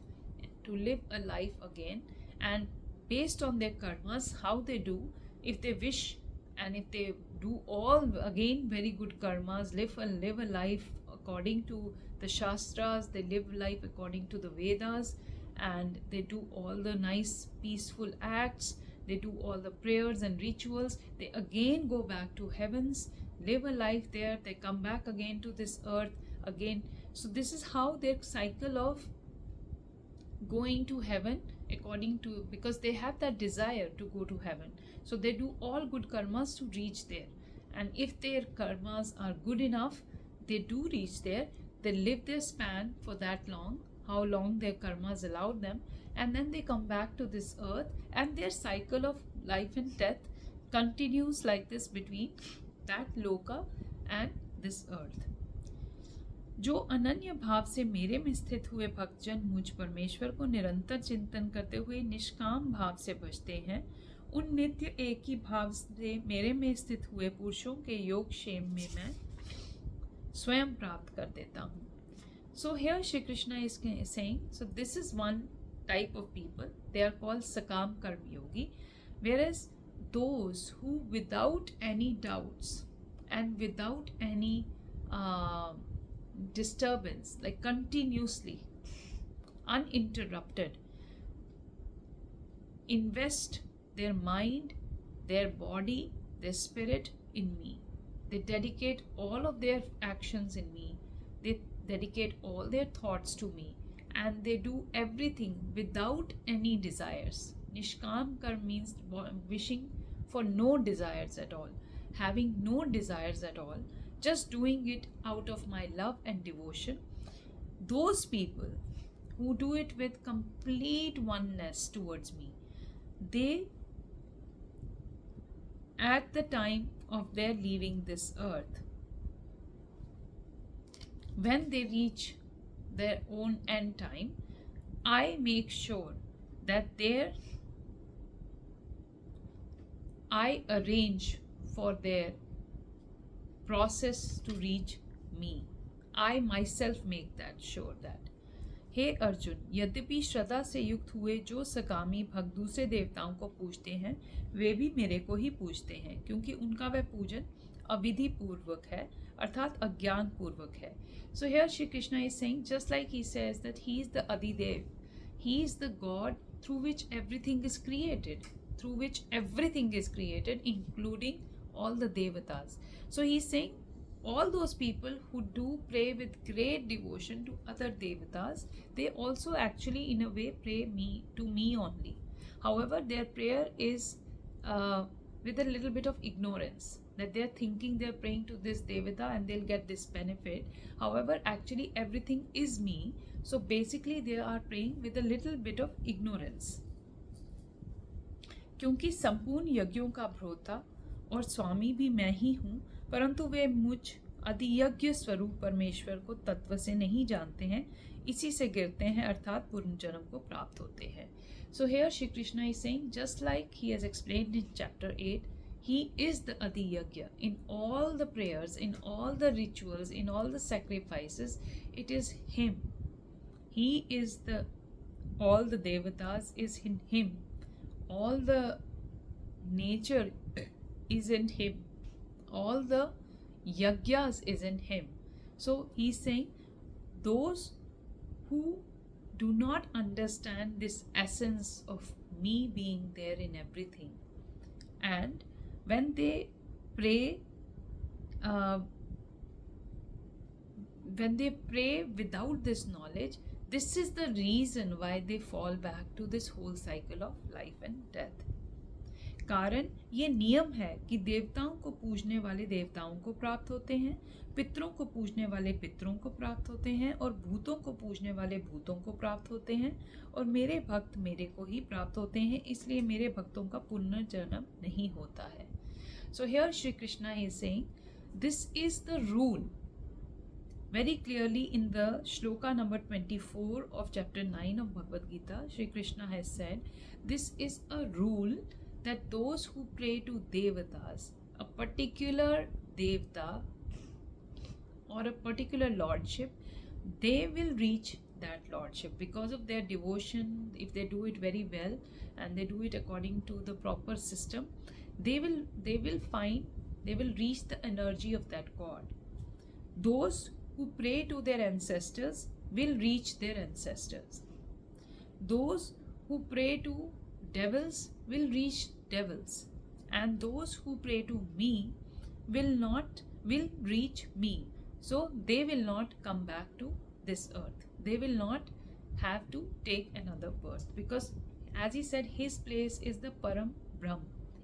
to live a life again. And based on their karmas, how they do, if they wish and if they do all again very good karmas, live a life according to the shastras, they live life according to the Vedas, and they do all the nice peaceful acts, they do all the prayers and rituals, they again go back to heavens, live a life there, they come back again to this earth again. So this is how their cycle of going to heaven, according to, because they have that desire to go to heaven, so they do all good karmas to reach there. And if their karmas are good enough, they do reach there, they live their span for that long, how long their karmas allowed them, and then they come back to this earth, and their cycle of life and death continues like this between that loka and this earth. जो अनन्य भाव से मेरे में स्थित हुए भक्तजन मुझ परमेश्वर को निरंतर चिंतन करते हुए निष्काम भाव से भजते हैं, उन नित्य एक ही भाव से मेरे में स्थित हुए पुरुषों के योग क्षेम में मैं स्वयं प्राप्त कर देता हूँ. So here Shri Krishna is saying, so this is one type of people, they are called Sakam Karma Yogi, whereas those who without any doubts and without any disturbance, like continuously, uninterrupted, invest their mind, their body, their spirit in me. They dedicate all of their actions in me. They dedicate all their thoughts to me, and they do everything without any desires. Nishkam karma means wishing for no desires at all, having no desires at all, just doing it out of my love and devotion. Those people who do it with complete oneness towards me, they, at the time of their leaving this earth, when they reach their own end time, I make sure that I arrange for their process to reach me. I myself make that sure that. हे अर्जुन, यद्यपि श्रद्धा से युक्त हुए जो सकामी भक्त दूसरे देवताओं को पूजते हैं, वे भी मेरे को ही पूजते हैं, क्योंकि उनका वह पूजन अविधि पूर्वक है, अर्थात अज्ञान पूर्वक है. So here Shri Krishna is saying, just like he says that he is the Adidev, he is the God through which everything is created, including all the devatas. So he is saying all those people who do pray with great devotion to other devatas, they also actually in a way pray to me only. However, their prayer is with a little bit of ignorance. that they're thinking they're praying to this devata and they'll get this benefit. However, actually everything is me. So basically they are praying with a little bit of ignorance. क्योंकि संपूर्ण यज्ञों का भ्रोता और स्वामी भी मैं ही हूँ, परंतु वे मुझ अधियज्ञ स्वरूप परमेश्वर को तत्व से नहीं जानते हैं, इसी से गिरते हैं अर्थात पूर्ण जन्म को प्राप्त होते हैं. So here Shri Krishna is saying, just like he has explained in chapter 8, he is the Adiyagya. In all the prayers, in all the rituals, in all the sacrifices, it is him. He is the, all the devatas is in him. All the nature is in him. All the yagyas is in him. So he's saying, those who do not understand this essence of me being there in everything, and when they pray without this knowledge, this is the reason why they fall back to this whole cycle of life and death. कारण ये नियम है कि देवताओं को पूजने वाले देवताओं को प्राप्त होते हैं, पितरों को पूजने वाले पितरों को प्राप्त होते हैं, और भूतों को पूजने वाले भूतों को प्राप्त होते हैं, और मेरे भक्त मेरे को ही प्राप्त होते हैं, इसलिए मेरे भक्तों का पुनर्जन्म नहीं होता है. So here Shri Krishna is saying, this is the rule. Very clearly in the shloka number 24 of chapter 9 of Bhagavad Gita, Shri Krishna has said, this is a rule that those who pray to devatas, a particular devata or a particular lordship, they will reach that lordship because of their devotion. If they do it very well and they do it according to the proper system, they will reach the energy of that god. Those who pray to their ancestors will reach their ancestors. Those who pray to devils will reach devils, and those who pray to me will reach me. So they will not come back to this earth. They will not have to take another birth, because as he said, his place is the Param Brahm.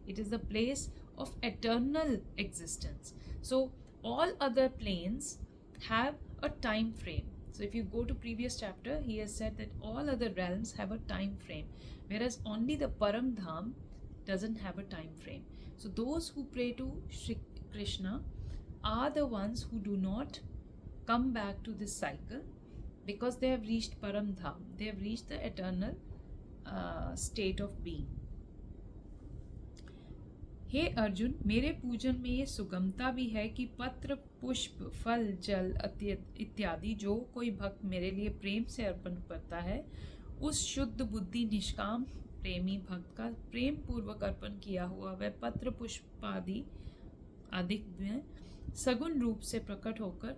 It is the place of eternal existence. So all other planes have a time frame. So if you go to previous chapter, he has said that all other realms have a time frame, whereas only the Param Dham doesn't have a time frame. So those who pray to Shri Krishna are the ones who do not come back to this cycle, because they have reached Param Dham. They have reached the eternal state of being. हे अर्जुन, मेरे पूजन में ये सुगमता भी है कि पत्र, पुष्प, फल, जल इत्यादि जो कोई भक्त मेरे लिए प्रेम से अर्पण करता है, उस शुद्ध बुद्धि निष्काम प्रेमी भक्त का प्रेम पूर्वक अर्पण किया हुआ वह पत्र, पुष्प आदि में सगुण रूप से प्रकट होकर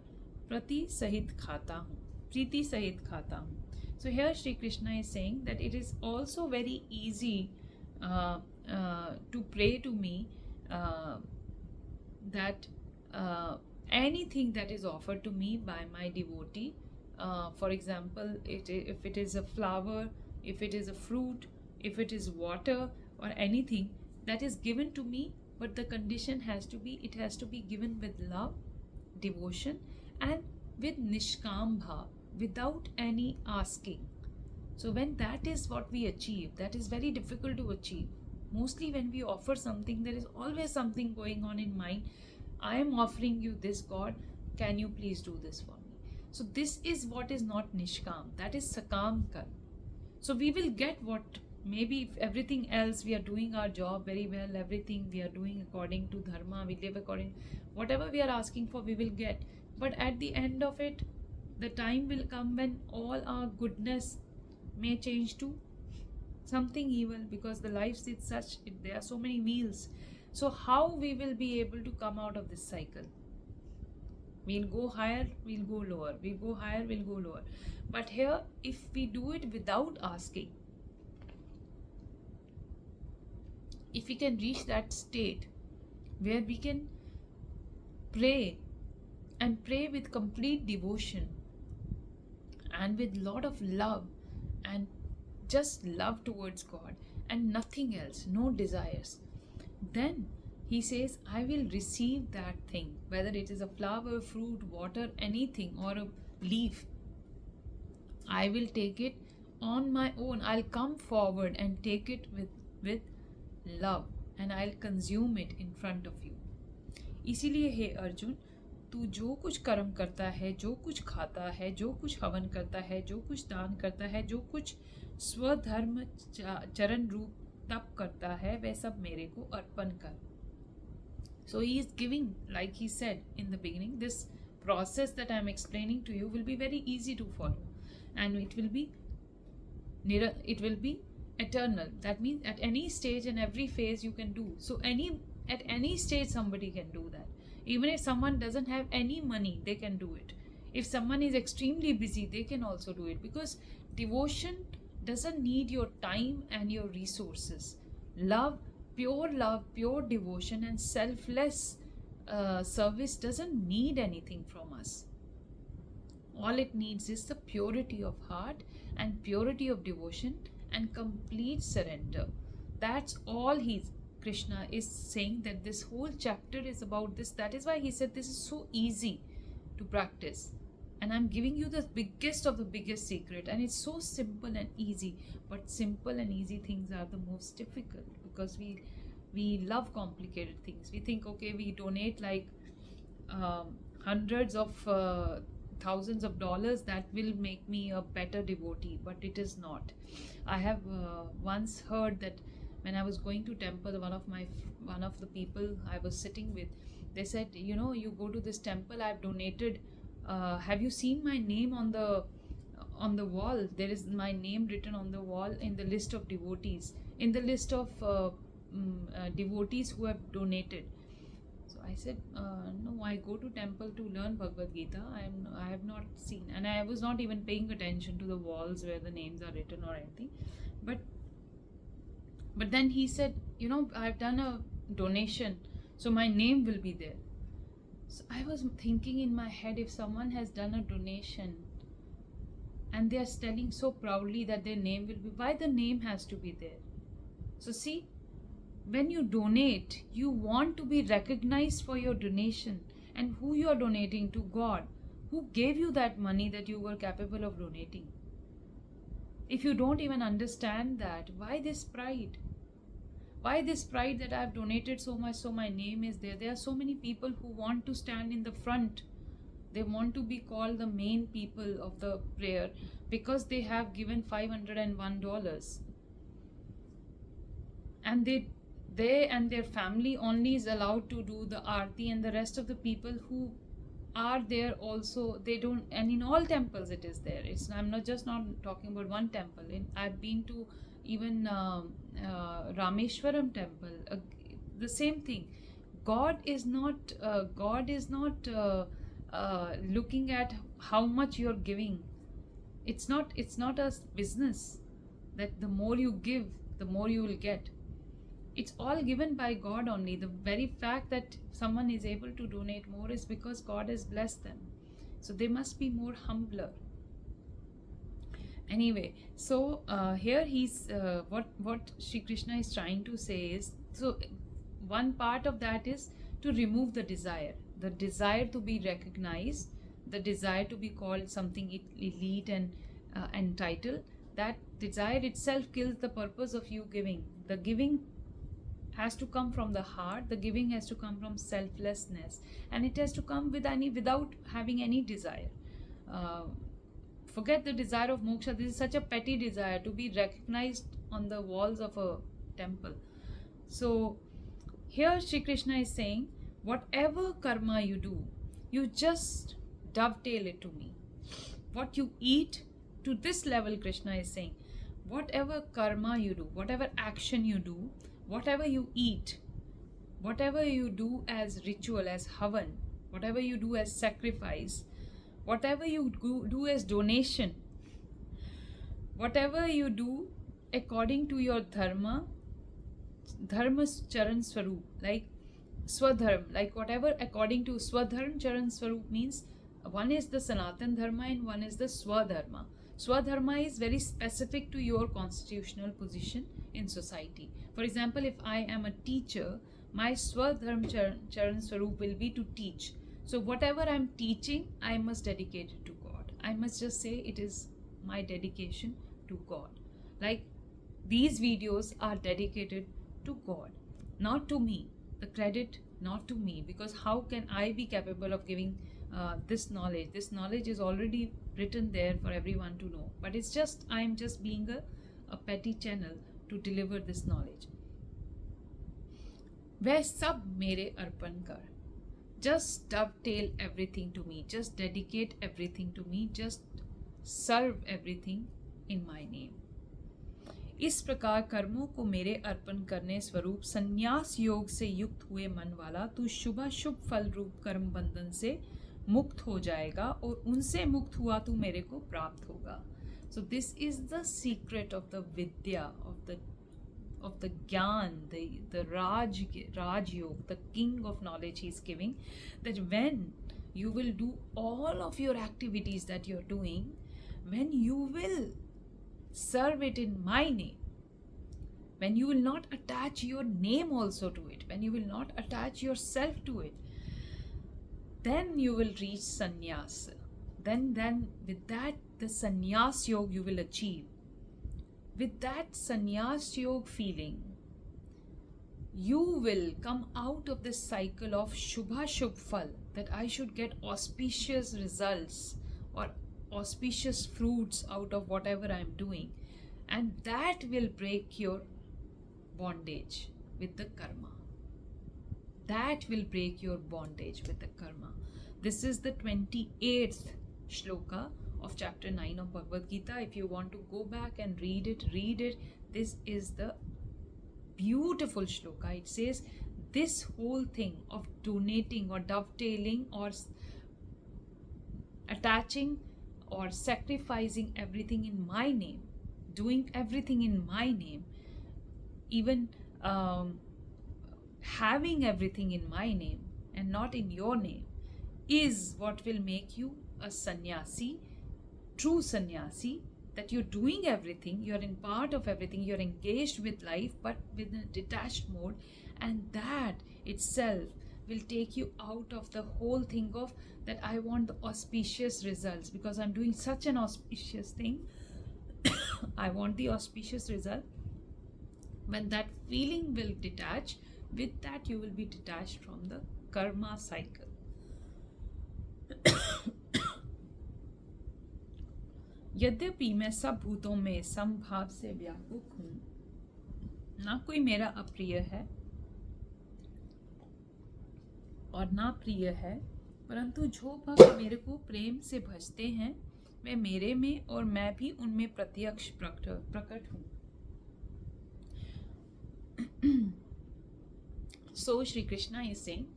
प्रीति सहित खाता हूँ. So here Shri Krishna is saying that it is also very easy to pray to me, that anything that is offered to me by my devotee, for example, if it is a flower, if it is a fruit, if it is water or anything that is given to me, but the condition has to be, it has to be given with love, devotion, and with nishkam bhav, without any asking. So when that is what we achieve, that is very difficult to achieve. Mostly when we offer something, there is always something going on in mind. I am offering you this, God, can you please do this for me? So this is what is not nishkam, that is sakam karma. So we will get what, maybe if everything else, we are doing our job very well, everything we are doing according to dharma, we live according, whatever we are asking for, we will get. But at the end of it, the time will come when all our goodness may change to something evil, because the life is such, there are so many wheels. So how we will be able to come out of this cycle? We'll go higher, we'll go lower, we'll go higher, we'll go lower. But here, if we do it without asking, if we can reach that state where we can pray and pray with complete devotion and with lot of love and just love towards God and nothing else, no desires, then he says, I will receive that thing, whether it is a flower, fruit, water, anything, or a leaf. I will take it on my own. I'll come forward and take it with love, and I'll consume it in front of you. इसीलिए हे अर्जुन, तू जो कुछ कर्म करता है, जो कुछ खाता है, जो कुछ हवन करता है, जो कुछ दान करता है, जो कुछ स्वधर्म चरण रूप तप करता है, वह सब मेरे को अर्पण कर. So he is giving, like he said in the beginning, this process that I am explaining to you will be very easy to follow, and it will be eternal. That means at any stage and every phase you can do. So at any stage somebody can do that. Even if someone doesn't have any money, they can do it. If someone is extremely busy, they can also do it, because devotion doesn't need your time and your resources. Love, pure devotion and selfless service doesn't need anything from us. All it needs is the purity of heart and purity of devotion and complete surrender. That's all Krishna is saying, that this whole chapter is about this. That is why he said this is so easy to practice. And I'm giving you the biggest of the biggest secret. And it's so simple and easy. But simple and easy things are the most difficult, because we love complicated things. We think, okay, we donate like hundreds of thousands of dollars, that will make me a better devotee, but it is not. I have once heard that when I was going to temple, one of the people I was sitting with, they said, you go to this temple, I've donated, have you seen my name on the wall? There is my name written on the wall in the list of devotees, in the list of devotees who have donated. So I said, no, I go to temple to learn Bhagavad Gita. I have not seen, and I was not even paying attention to the walls where the names are written or anything. But then he said, I've done a donation, so my name will be there. So I was thinking in my head, if someone has done a donation and they are telling so proudly that their name will be, why the name has to be there? So see, when you donate, you want to be recognized for your donation, and who you are donating to? God, who gave you that money that you were capable of donating. If you don't even understand that, why this pride? Why this pride that I've donated so much, so my name is there? There are so many people who want to stand in the front. They want to be called the main people of the prayer because they have given $501. And they and their family only is allowed to do the aarti, and the rest of the people who are there also, they don't. And in all temples it is there. I'm not talking about one temple. I've been to even Rameshwaram temple, the same thing. God is not looking at how much you're giving. It's not a business that the more you give, the more you will get. It's all given by God only. The very fact that someone is able to donate more is because God has blessed them. So they must be more humbler. Anyway, so here he's what Shri Krishna is trying to say is, so one part of that is to remove the desire to be recognized, the desire to be called something elite and entitled. That desire itself kills the purpose of you giving. The giving has to come from the heart. The giving has to come from selflessness, and it has to come without having any desire. Forget the desire of moksha. This is such a petty desire to be recognized on the walls of a temple. So here Shri Krishna is saying, whatever karma you do, you just dovetail it to me. What you eat, to this level Krishna is saying, whatever karma you do, whatever action you do, whatever you eat, whatever you do as ritual, as havan, whatever you do as sacrifice, whatever you do as donation, whatever you do according to your dharma charan swarup, like swadharma, like whatever according to swadharma charan swarup means one is the Sanatan dharma and one is the swadharma. Swadharma is very specific to your constitutional position in society. For example, if I am a teacher, My Swadharm Charan Swarup will be to teach. So whatever I'm teaching, I must dedicate it to God. I must just say it is my dedication to God. Like these videos are dedicated to God, not to me. The credit not to me, because how can I be capable of giving this knowledge? This knowledge is already written there for everyone to know. But it's just I'm just being a petty channel to deliver this knowledge. वह सब मेरे अर्पण कर. Just dovetail everything to me. Just dedicate everything to me. Just serve everything in my name. इस प्रकार कर्मों को मेरे अर्पण करने स्वरूप संन्यास योग से युक्त हुए मन वाला तू शुभ फल रूप कर्म बंधन से मुक्त हो जाएगा और उनसे मुक्त हुआ तू मेरे को प्राप्त होगा. So this is the secret of the vidya, of the Gyan, the Raj Yoga, the king of knowledge he's giving, that when you will do all of your activities that you're doing, when you will serve it in my name, when you will not attach your name also to it, when you will not attach yourself to it, then you will reach sannyas. Then with that, the sannyas yoga you will achieve. With that sannyas yoga feeling, you will come out of this cycle of shubh phal, that I should get auspicious results or auspicious fruits out of whatever I am doing, and that will break your bondage with the karma. That will break your bondage with the karma. This is the 28th shloka of chapter 9 of Bhagavad Gita. If you want to go back and read it. This is the beautiful shloka. It says this whole thing of donating or dovetailing or attaching or sacrificing everything in my name, doing everything in my name, even having everything in my name and not in your name, is what will make you a sannyasi, true sannyasi, that you're doing everything, you're in part of everything, you're engaged with life but with a detached mode, and that itself will take you out of the whole thing of that I want the auspicious results because I'm doing such an auspicious thing. I want the auspicious result. When that feeling will detach, with that you will be detached from the karma cycle. यद्यपि मैं सब भूतों में समभाव से व्यापक हूँ, ना कोई मेरा अप्रिय है और ना प्रिय है, परंतु जो भक्त मेरे को प्रेम से भजते हैं वे मेरे में और मैं भी उनमें प्रत्यक्ष प्रकट हूँ. So Shri Krishna is saying,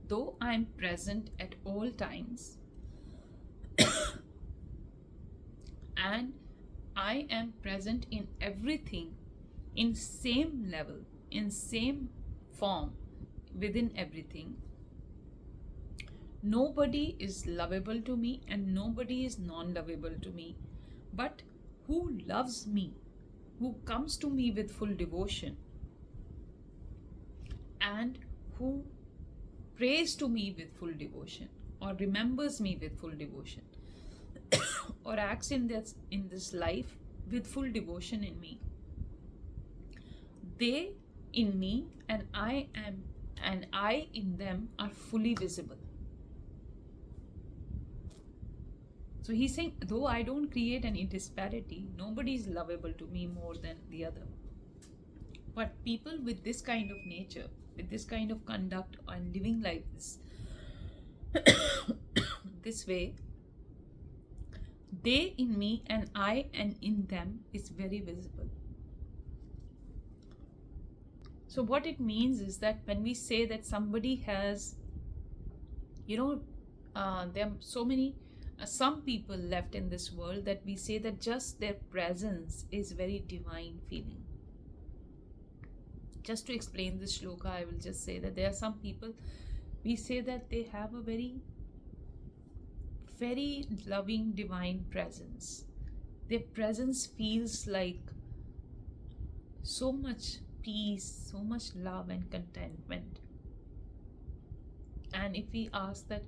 though I am present at all times and I am present in everything in same level, in same form, within everything, nobody is lovable to me and nobody is non-lovable to me, but who loves me, who comes to me with full devotion and who prays to me with full devotion or remembers me with full devotion or acts in this life with full devotion in me, they in me and I in them are fully visible. So he's saying, though I don't create any disparity, nobody is lovable to me more than the other, but people with this kind of nature, with this kind of conduct and living like this this way, they in me and I and in them is very visible. So what it means is that when we say that somebody has, there are so many some people left in this world that we say that just their presence is very divine feeling. Just to explain this shloka, I will just say that there are some people, we say that they have a very, very loving divine presence. Their presence feels like so much peace, so much love and contentment. And if we ask that,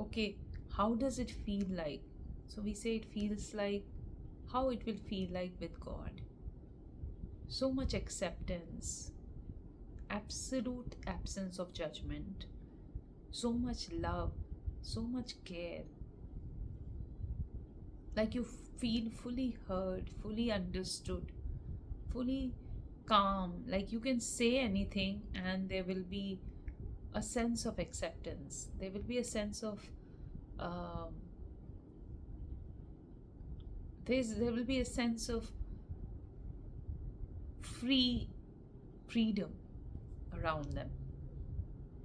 okay, how does it feel like? So we say it feels like how it will feel like with God. So much acceptance, absolute absence of judgment, so much love, so much care. Like you feel fully heard, fully understood, fully calm. Like you can say anything and there will be a sense of acceptance. There will be a sense of um, there will be a sense of freedom around them,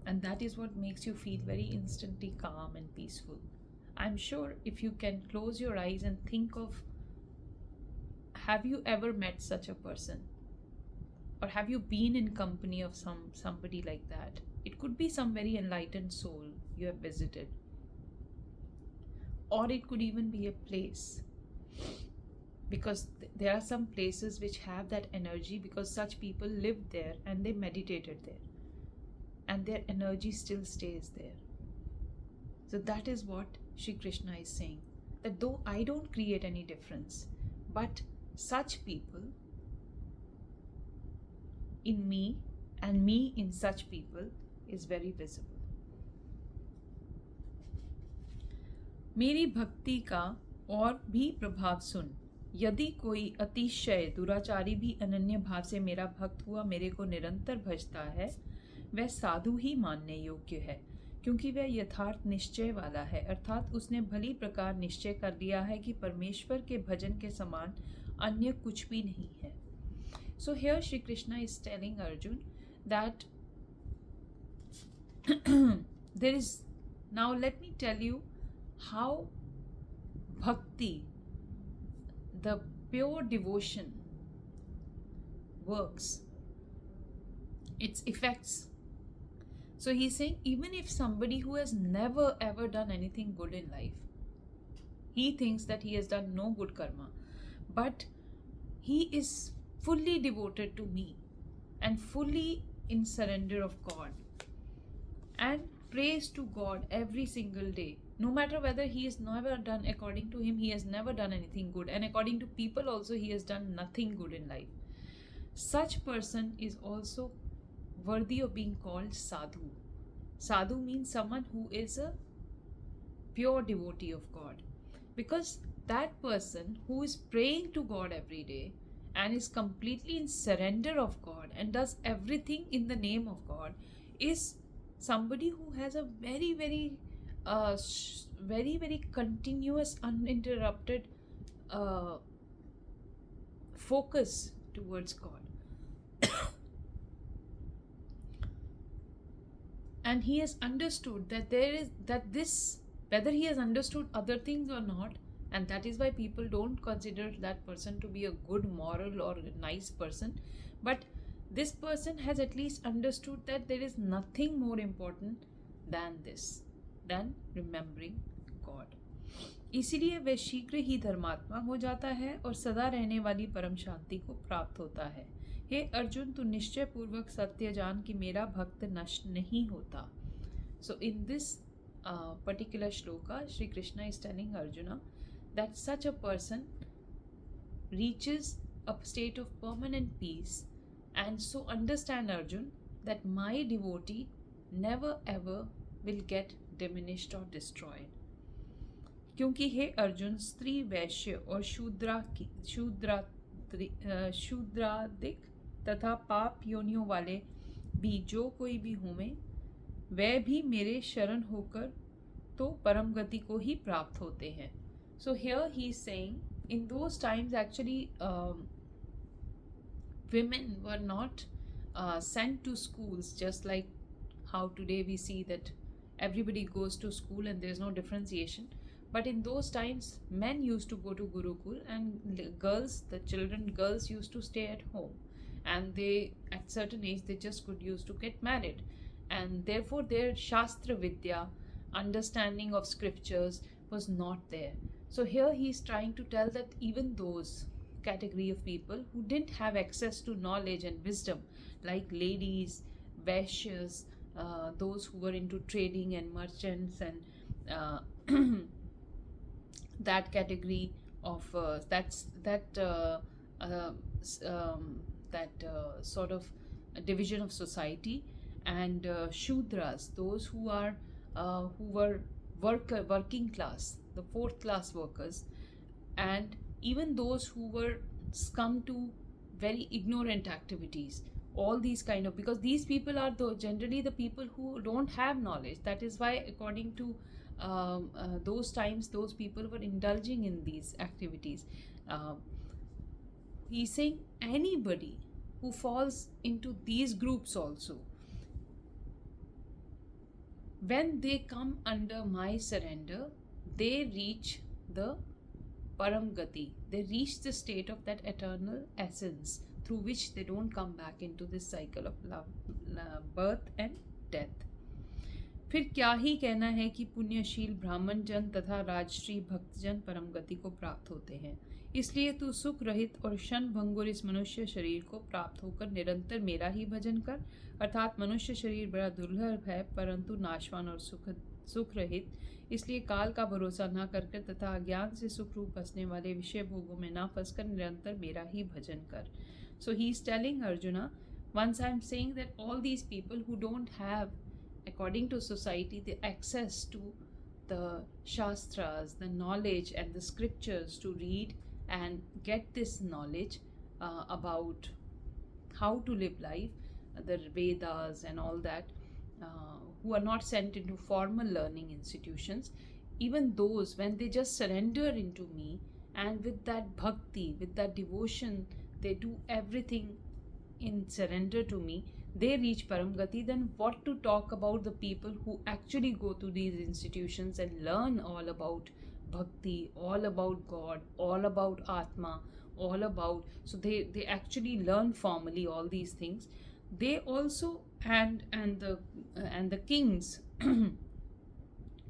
and that is what makes you feel very instantly calm and peaceful. I'm sure if you can close your eyes and think of, have you ever met such a person, or have you been in company of somebody like that? It could be some very enlightened soul you have visited, or it could even be a place, because there are some places which have that energy because such people lived there and they meditated there and their energy still stays there. So that is what Shri Krishna is saying, that though I don't create any difference, but such people in me and me in such people is very visible. मेरी भक्ति का और भी प्रभाव सुन, यदि कोई अतिशय दुराचारी भी अनन्य भाव से मेरा भक्त हुआ मेरे को निरंतर भजता है, वह साधु ही मानने योग्य है, क्योंकि वह यथार्थ निश्चय वाला है, अर्थात उसने भली प्रकार निश्चय कर लिया है कि परमेश्वर के भजन के समान अन्य कुछ भी नहीं है. So here Shri Krishna is telling Arjun that there is, now let me tell you how bhakti, the pure devotion, works, its effects. So he's saying, even if somebody who has never ever done anything good in life, he thinks that he has done no good karma, but he is fully devoted to me and fully in surrender of God and prays to God every single day, no matter whether he has never done, according to him, he has never done anything good, and according to people also, he has done nothing good in life. Such person is also worthy of being called sadhu. Sadhu means someone who is a pure devotee of God, because that person who is praying to God every day and is completely in surrender of God and does everything in the name of God is somebody who has a very very continuous, uninterrupted focus towards God. And he has understood that this, whether he has understood other things or not, and that is why people don't consider that person to be a good moral or a nice person, but this person has at least understood that there is nothing more important than this, than remembering God. इसीलिए वह शीघ्र ही धर्मात्मा हो जाता है और सदा रहने वाली परम शांति को प्राप्त होता है. हे अर्जुन, तू निश्चय पूर्वक सत्य जान कि मेरा भक्त नष्ट नहीं होता. So in this particular shloka, Shri Krishna is telling Arjuna that such a person reaches a state of permanent peace, and so understand, Arjun, that my devotee never ever will get diminished or destroyed. क्योंकि हे अर्जुन, स्त्री, वैश्य और शूद्रादिक तथा पाप योनियों वाले भी जो कोई भी होवे, वह भी मेरे शरण होकर तो परम गति को ही प्राप्त होते हैं. So here he is saying, in those times actually women were not sent to schools, just like how today we see that everybody goes to school and there is no differentiation. But in those times, men used to go to Gurukul, and girls used to stay at home, and they, at certain age, they just could used to get married, and therefore their Shastra Vidya, understanding of scriptures, was not there. So here he is trying to tell that even those category of people who didn't have access to knowledge and wisdom, like ladies, vaishyas, those who were into trading and merchants, and uh, that category of uh, s- um, sort of a division of society, and shudras, those who were working class, the fourth class workers, and even those who were scum to very ignorant activities. All these kind of, because these people are generally the people who don't have knowledge. That is why, according to those times, those people were indulging in these activities. uh, he's saying anybody who falls into these groups also, when they come under my surrender, they reach the Param Gati. They reach the state of that eternal essence through which they don't come back into this cycle of love, birth and death. फिर क्या ही कहना है कि पुण्यशील ब्राह्मण जन तथा राजश्री भक्तजन परम गति को प्राप्त होते हैं। इसलिए तू सुख रहित और क्षण भंगुर इस मनुष्य शरीर को प्राप्त होकर निरंतर मेरा ही भजन कर। अर्थात मनुष्य शरीर बड़ा दुर्लभ है, परंतु नाशवान और सुख रहित, इसलिए काल का भरोसा न करके तथा अज्ञान से सुख रूप बसने वाले विषय भोगों में न फंसकर निरंतर मेरा ही भजन कर। So he is telling Arjuna, once I'm saying that all these people who don't have, according to society, the access to the shastras, the knowledge and the scriptures to read and get this knowledge about how to live life, the Vedas and all that, who are not sent into formal learning institutions, even those, when they just surrender into me and with that bhakti, with that devotion, they do everything in surrender to me, they reach Param Gati. Then what to talk about the people who actually go to these institutions and learn all about bhakti, all about God, all about Atma, all about, so they actually learn formally all these things. They also, and the kings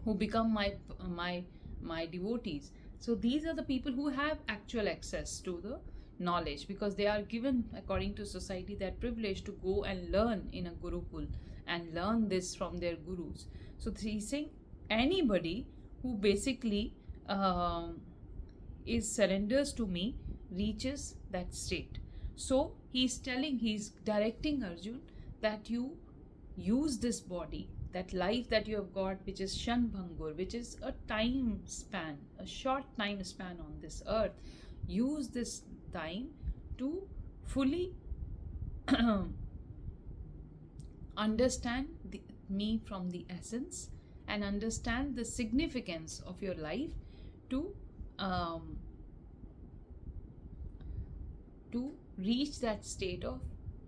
who become my devotees. So these are the people who have actual access to the knowledge, because they are given, according to society, that privilege to go and learn in a gurukul and learn this from their gurus. So he's saying anybody who basically is surrenders to me reaches that state. So he's directing Arjun that you use this body, that life that you have got, which is Shanbhangur, which is a time span, a short time span on this earth. Use this time to fully understand me from the essence, and understand the significance of your life, to reach that state of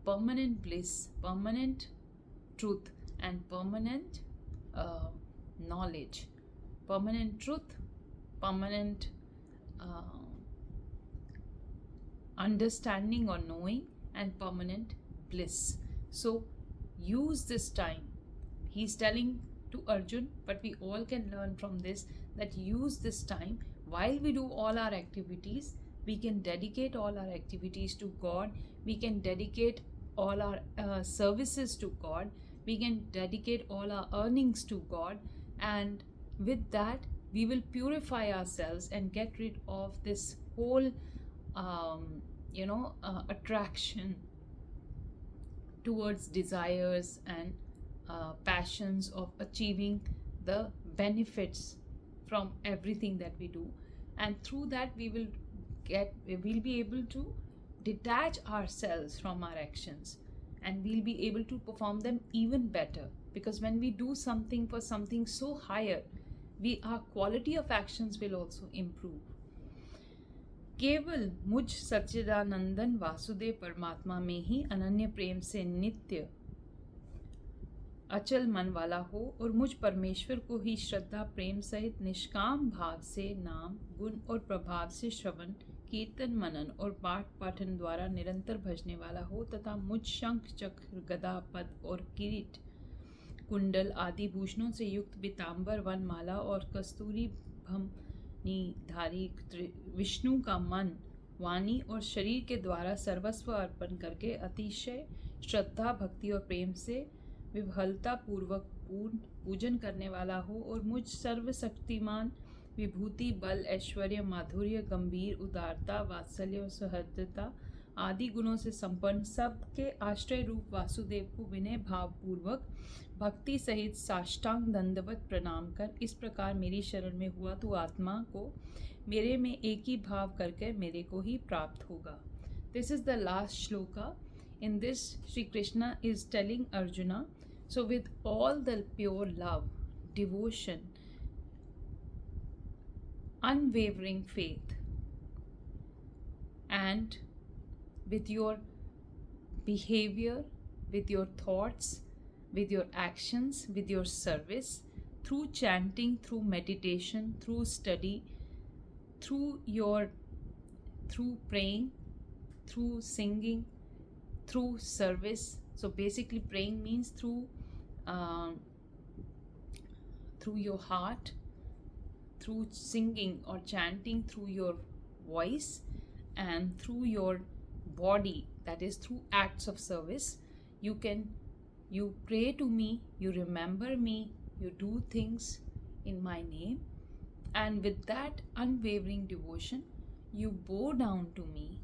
permanent bliss, permanent truth, and permanent knowledge, permanent truth, permanent understanding or knowing, and permanent bliss. So use this time. He's telling to Arjun, but we all can learn from this, that use this time while we do all our activities. We can dedicate all our activities to God. We can dedicate all our services to God. We can dedicate all our earnings to God. And with that, we will purify ourselves and get rid of this whole attraction towards desires and passions of achieving the benefits from everything that we do. And through that, we'll be able to detach ourselves from our actions, and we'll be able to perform them even better, because when we do something for something so higher, our quality of actions will also improve. केवल मुझ सच्चिदानंदन वासुदेव परमात्मा में ही अनन्य प्रेम से नित्य अचल मन वाला हो, और मुझ परमेश्वर को ही श्रद्धा प्रेम सहित निष्काम भाव से नाम गुण और प्रभाव से श्रवण कीर्तन मनन और पाठ पाठन द्वारा निरंतर भजने वाला हो, तथा मुझ शंख चक्र गदा पद और किरीट कुंडल आदि भूषणों से युक्त पीताम्बर वन माला और कस्तूरी भमनी धारी विष्णु का मन वाणी और शरीर के द्वारा सर्वस्व अर्पण करके अतिशय श्रद्धा, भक्ति और प्रेम से विह्वलता पूर्वक पूर्ण पूजन करने वाला हो और मुझ सर्वशक्तिमान विभूति, बल, ऐश्वर्य, माधुर्य, गंभीर, उदारता, वात्सल्य और सहृदयता आदि गुणों से संपन्न सबके आश्रय रूप वासुदेव को विनय भाव पूर्वक भक्ति सहित साष्टांग दंडवत प्रणाम कर इस प्रकार मेरी शरण में हुआ तो आत्मा को मेरे में एक ही भाव करके मेरे को ही प्राप्त होगा. This is the last shloka. In this, Sri Krishna is telling Arjuna, so with all the pure love, devotion, unwavering faith, and with your behavior, with your thoughts, with your actions, with your service, through chanting, through meditation, through study, through praying, through singing, through service. So basically praying means through your heart, through singing or chanting through your voice, and through your body, that is through acts of service. You pray to me, you remember me, you do things in my name, and with that unwavering devotion you bow down to me.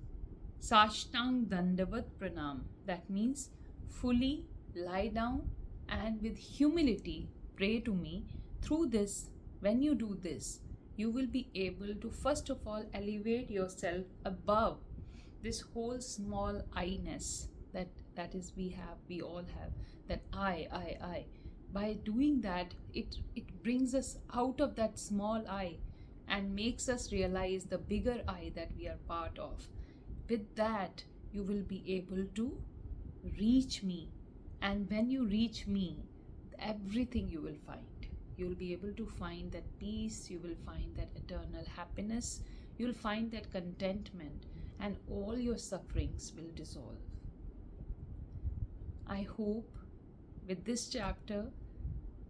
Sashtang Dandavat Pranam. That means fully lie down and with humility pray to me. Through this, when you do this, you will be able to first of all elevate yourself above this whole small I-ness that is we all have, that I. By doing that, it brings us out of that small I and makes us realize the bigger I that we are part of. With that, you will be able to reach me. And when you reach me, everything you will find. You will be able to find that peace, you will find that eternal happiness, you will find that contentment, and all your sufferings will dissolve. I hope with this chapter,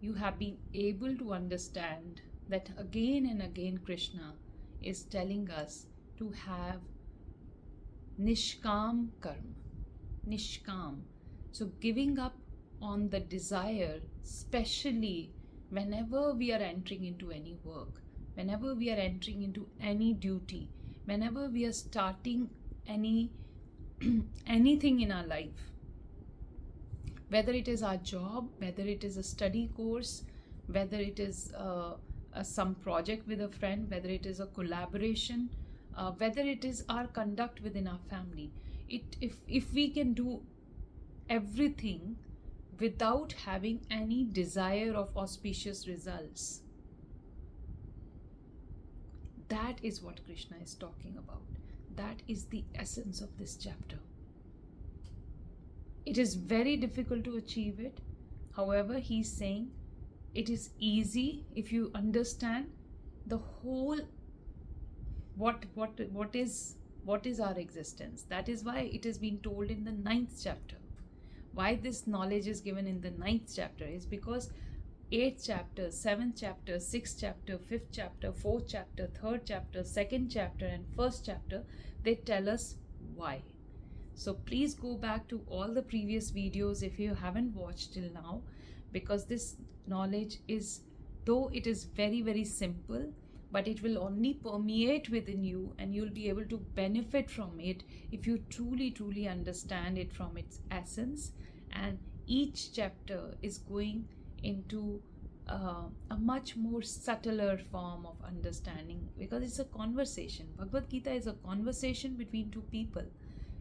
you have been able to understand that again and again Krishna is telling us to have Nishkam karma. Nishkam. So giving up on the desire, especially whenever we are entering into any work, whenever we are entering into any duty, whenever we are starting anything in our life, whether it is our job, whether it is a study course, whether it is some project with a friend, whether it is a collaboration, whether it is our conduct within our family, if we can do everything without having any desire of auspicious results, that is what Krishna is talking about. That is the essence of this chapter. It is very difficult to achieve it. However, he's saying it is easy if you understand the whole what is our existence. That is why it has been told in the 9th chapter. Why this knowledge is given in the 9th chapter is because 8th chapter, 7th chapter, 6th chapter, 5th chapter, 4th chapter, 3rd chapter, 2nd chapter, and 1st chapter, they tell us why. So please go back to all the previous videos if you haven't watched till now, because this knowledge is, though it is very, very simple, but it will only permeate within you and you'll be able to benefit from it if you truly understand it from its essence. And each chapter is going into a much more subtler form of understanding, because it's a conversation. Bhagavad Gita is a conversation between two people.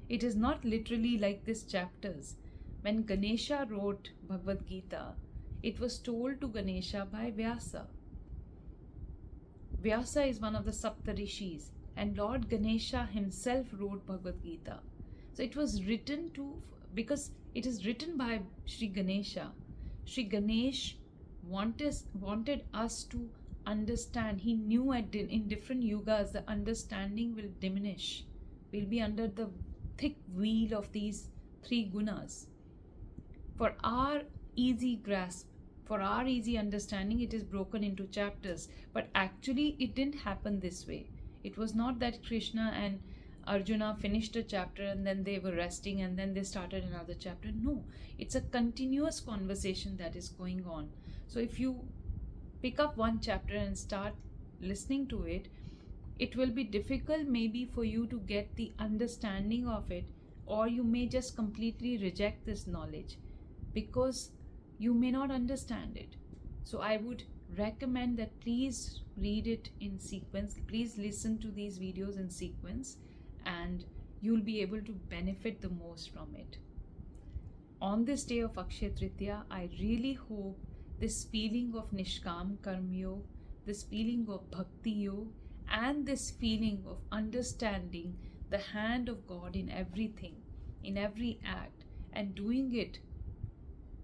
It is not literally like these chapters. When Ganesha wrote Bhagavad Gita, it was told to Ganesha by Vyasa. Vyasa is one of the Saptarishis, and Lord Ganesha himself wrote Bhagavad Gita. So it was written because it is written by Sri Ganesha. Sri Ganesh wanted us to understand. He knew in different yugas the understanding will diminish. We'll be under the thick wheel of these 3 gunas. For our easy grasp, for our easy understanding, it is broken into chapters. But actually, it didn't happen this way. It was not that Krishna and Arjuna finished a chapter and then they were resting and then they started another chapter. No, it's a continuous conversation that is going on. So if you pick up one chapter and start listening to it, it will be difficult maybe for you to get the understanding of it, or you may just completely reject this knowledge because you may not understand it. So I would recommend that please read it in sequence, please listen to these videos in sequence, and you'll be able to benefit the most from it. On this day of Akshaya Tritiya, I really hope this feeling of Nishkam Karma Yoga, this feeling of Bhakti Yoga, and this feeling of understanding the hand of God in everything, in every act, and doing it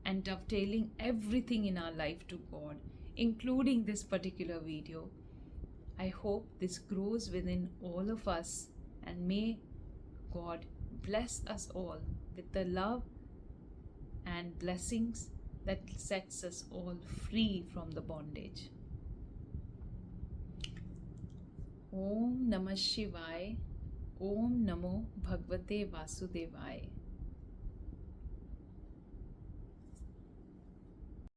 and dovetailing everything in our life to God, including this particular video. I hope this grows within all of us, and may God bless us all with the love and blessings that sets us all free from the bondage. Om Namah Shivaya. Om Namo Bhagavate Vasudevaya.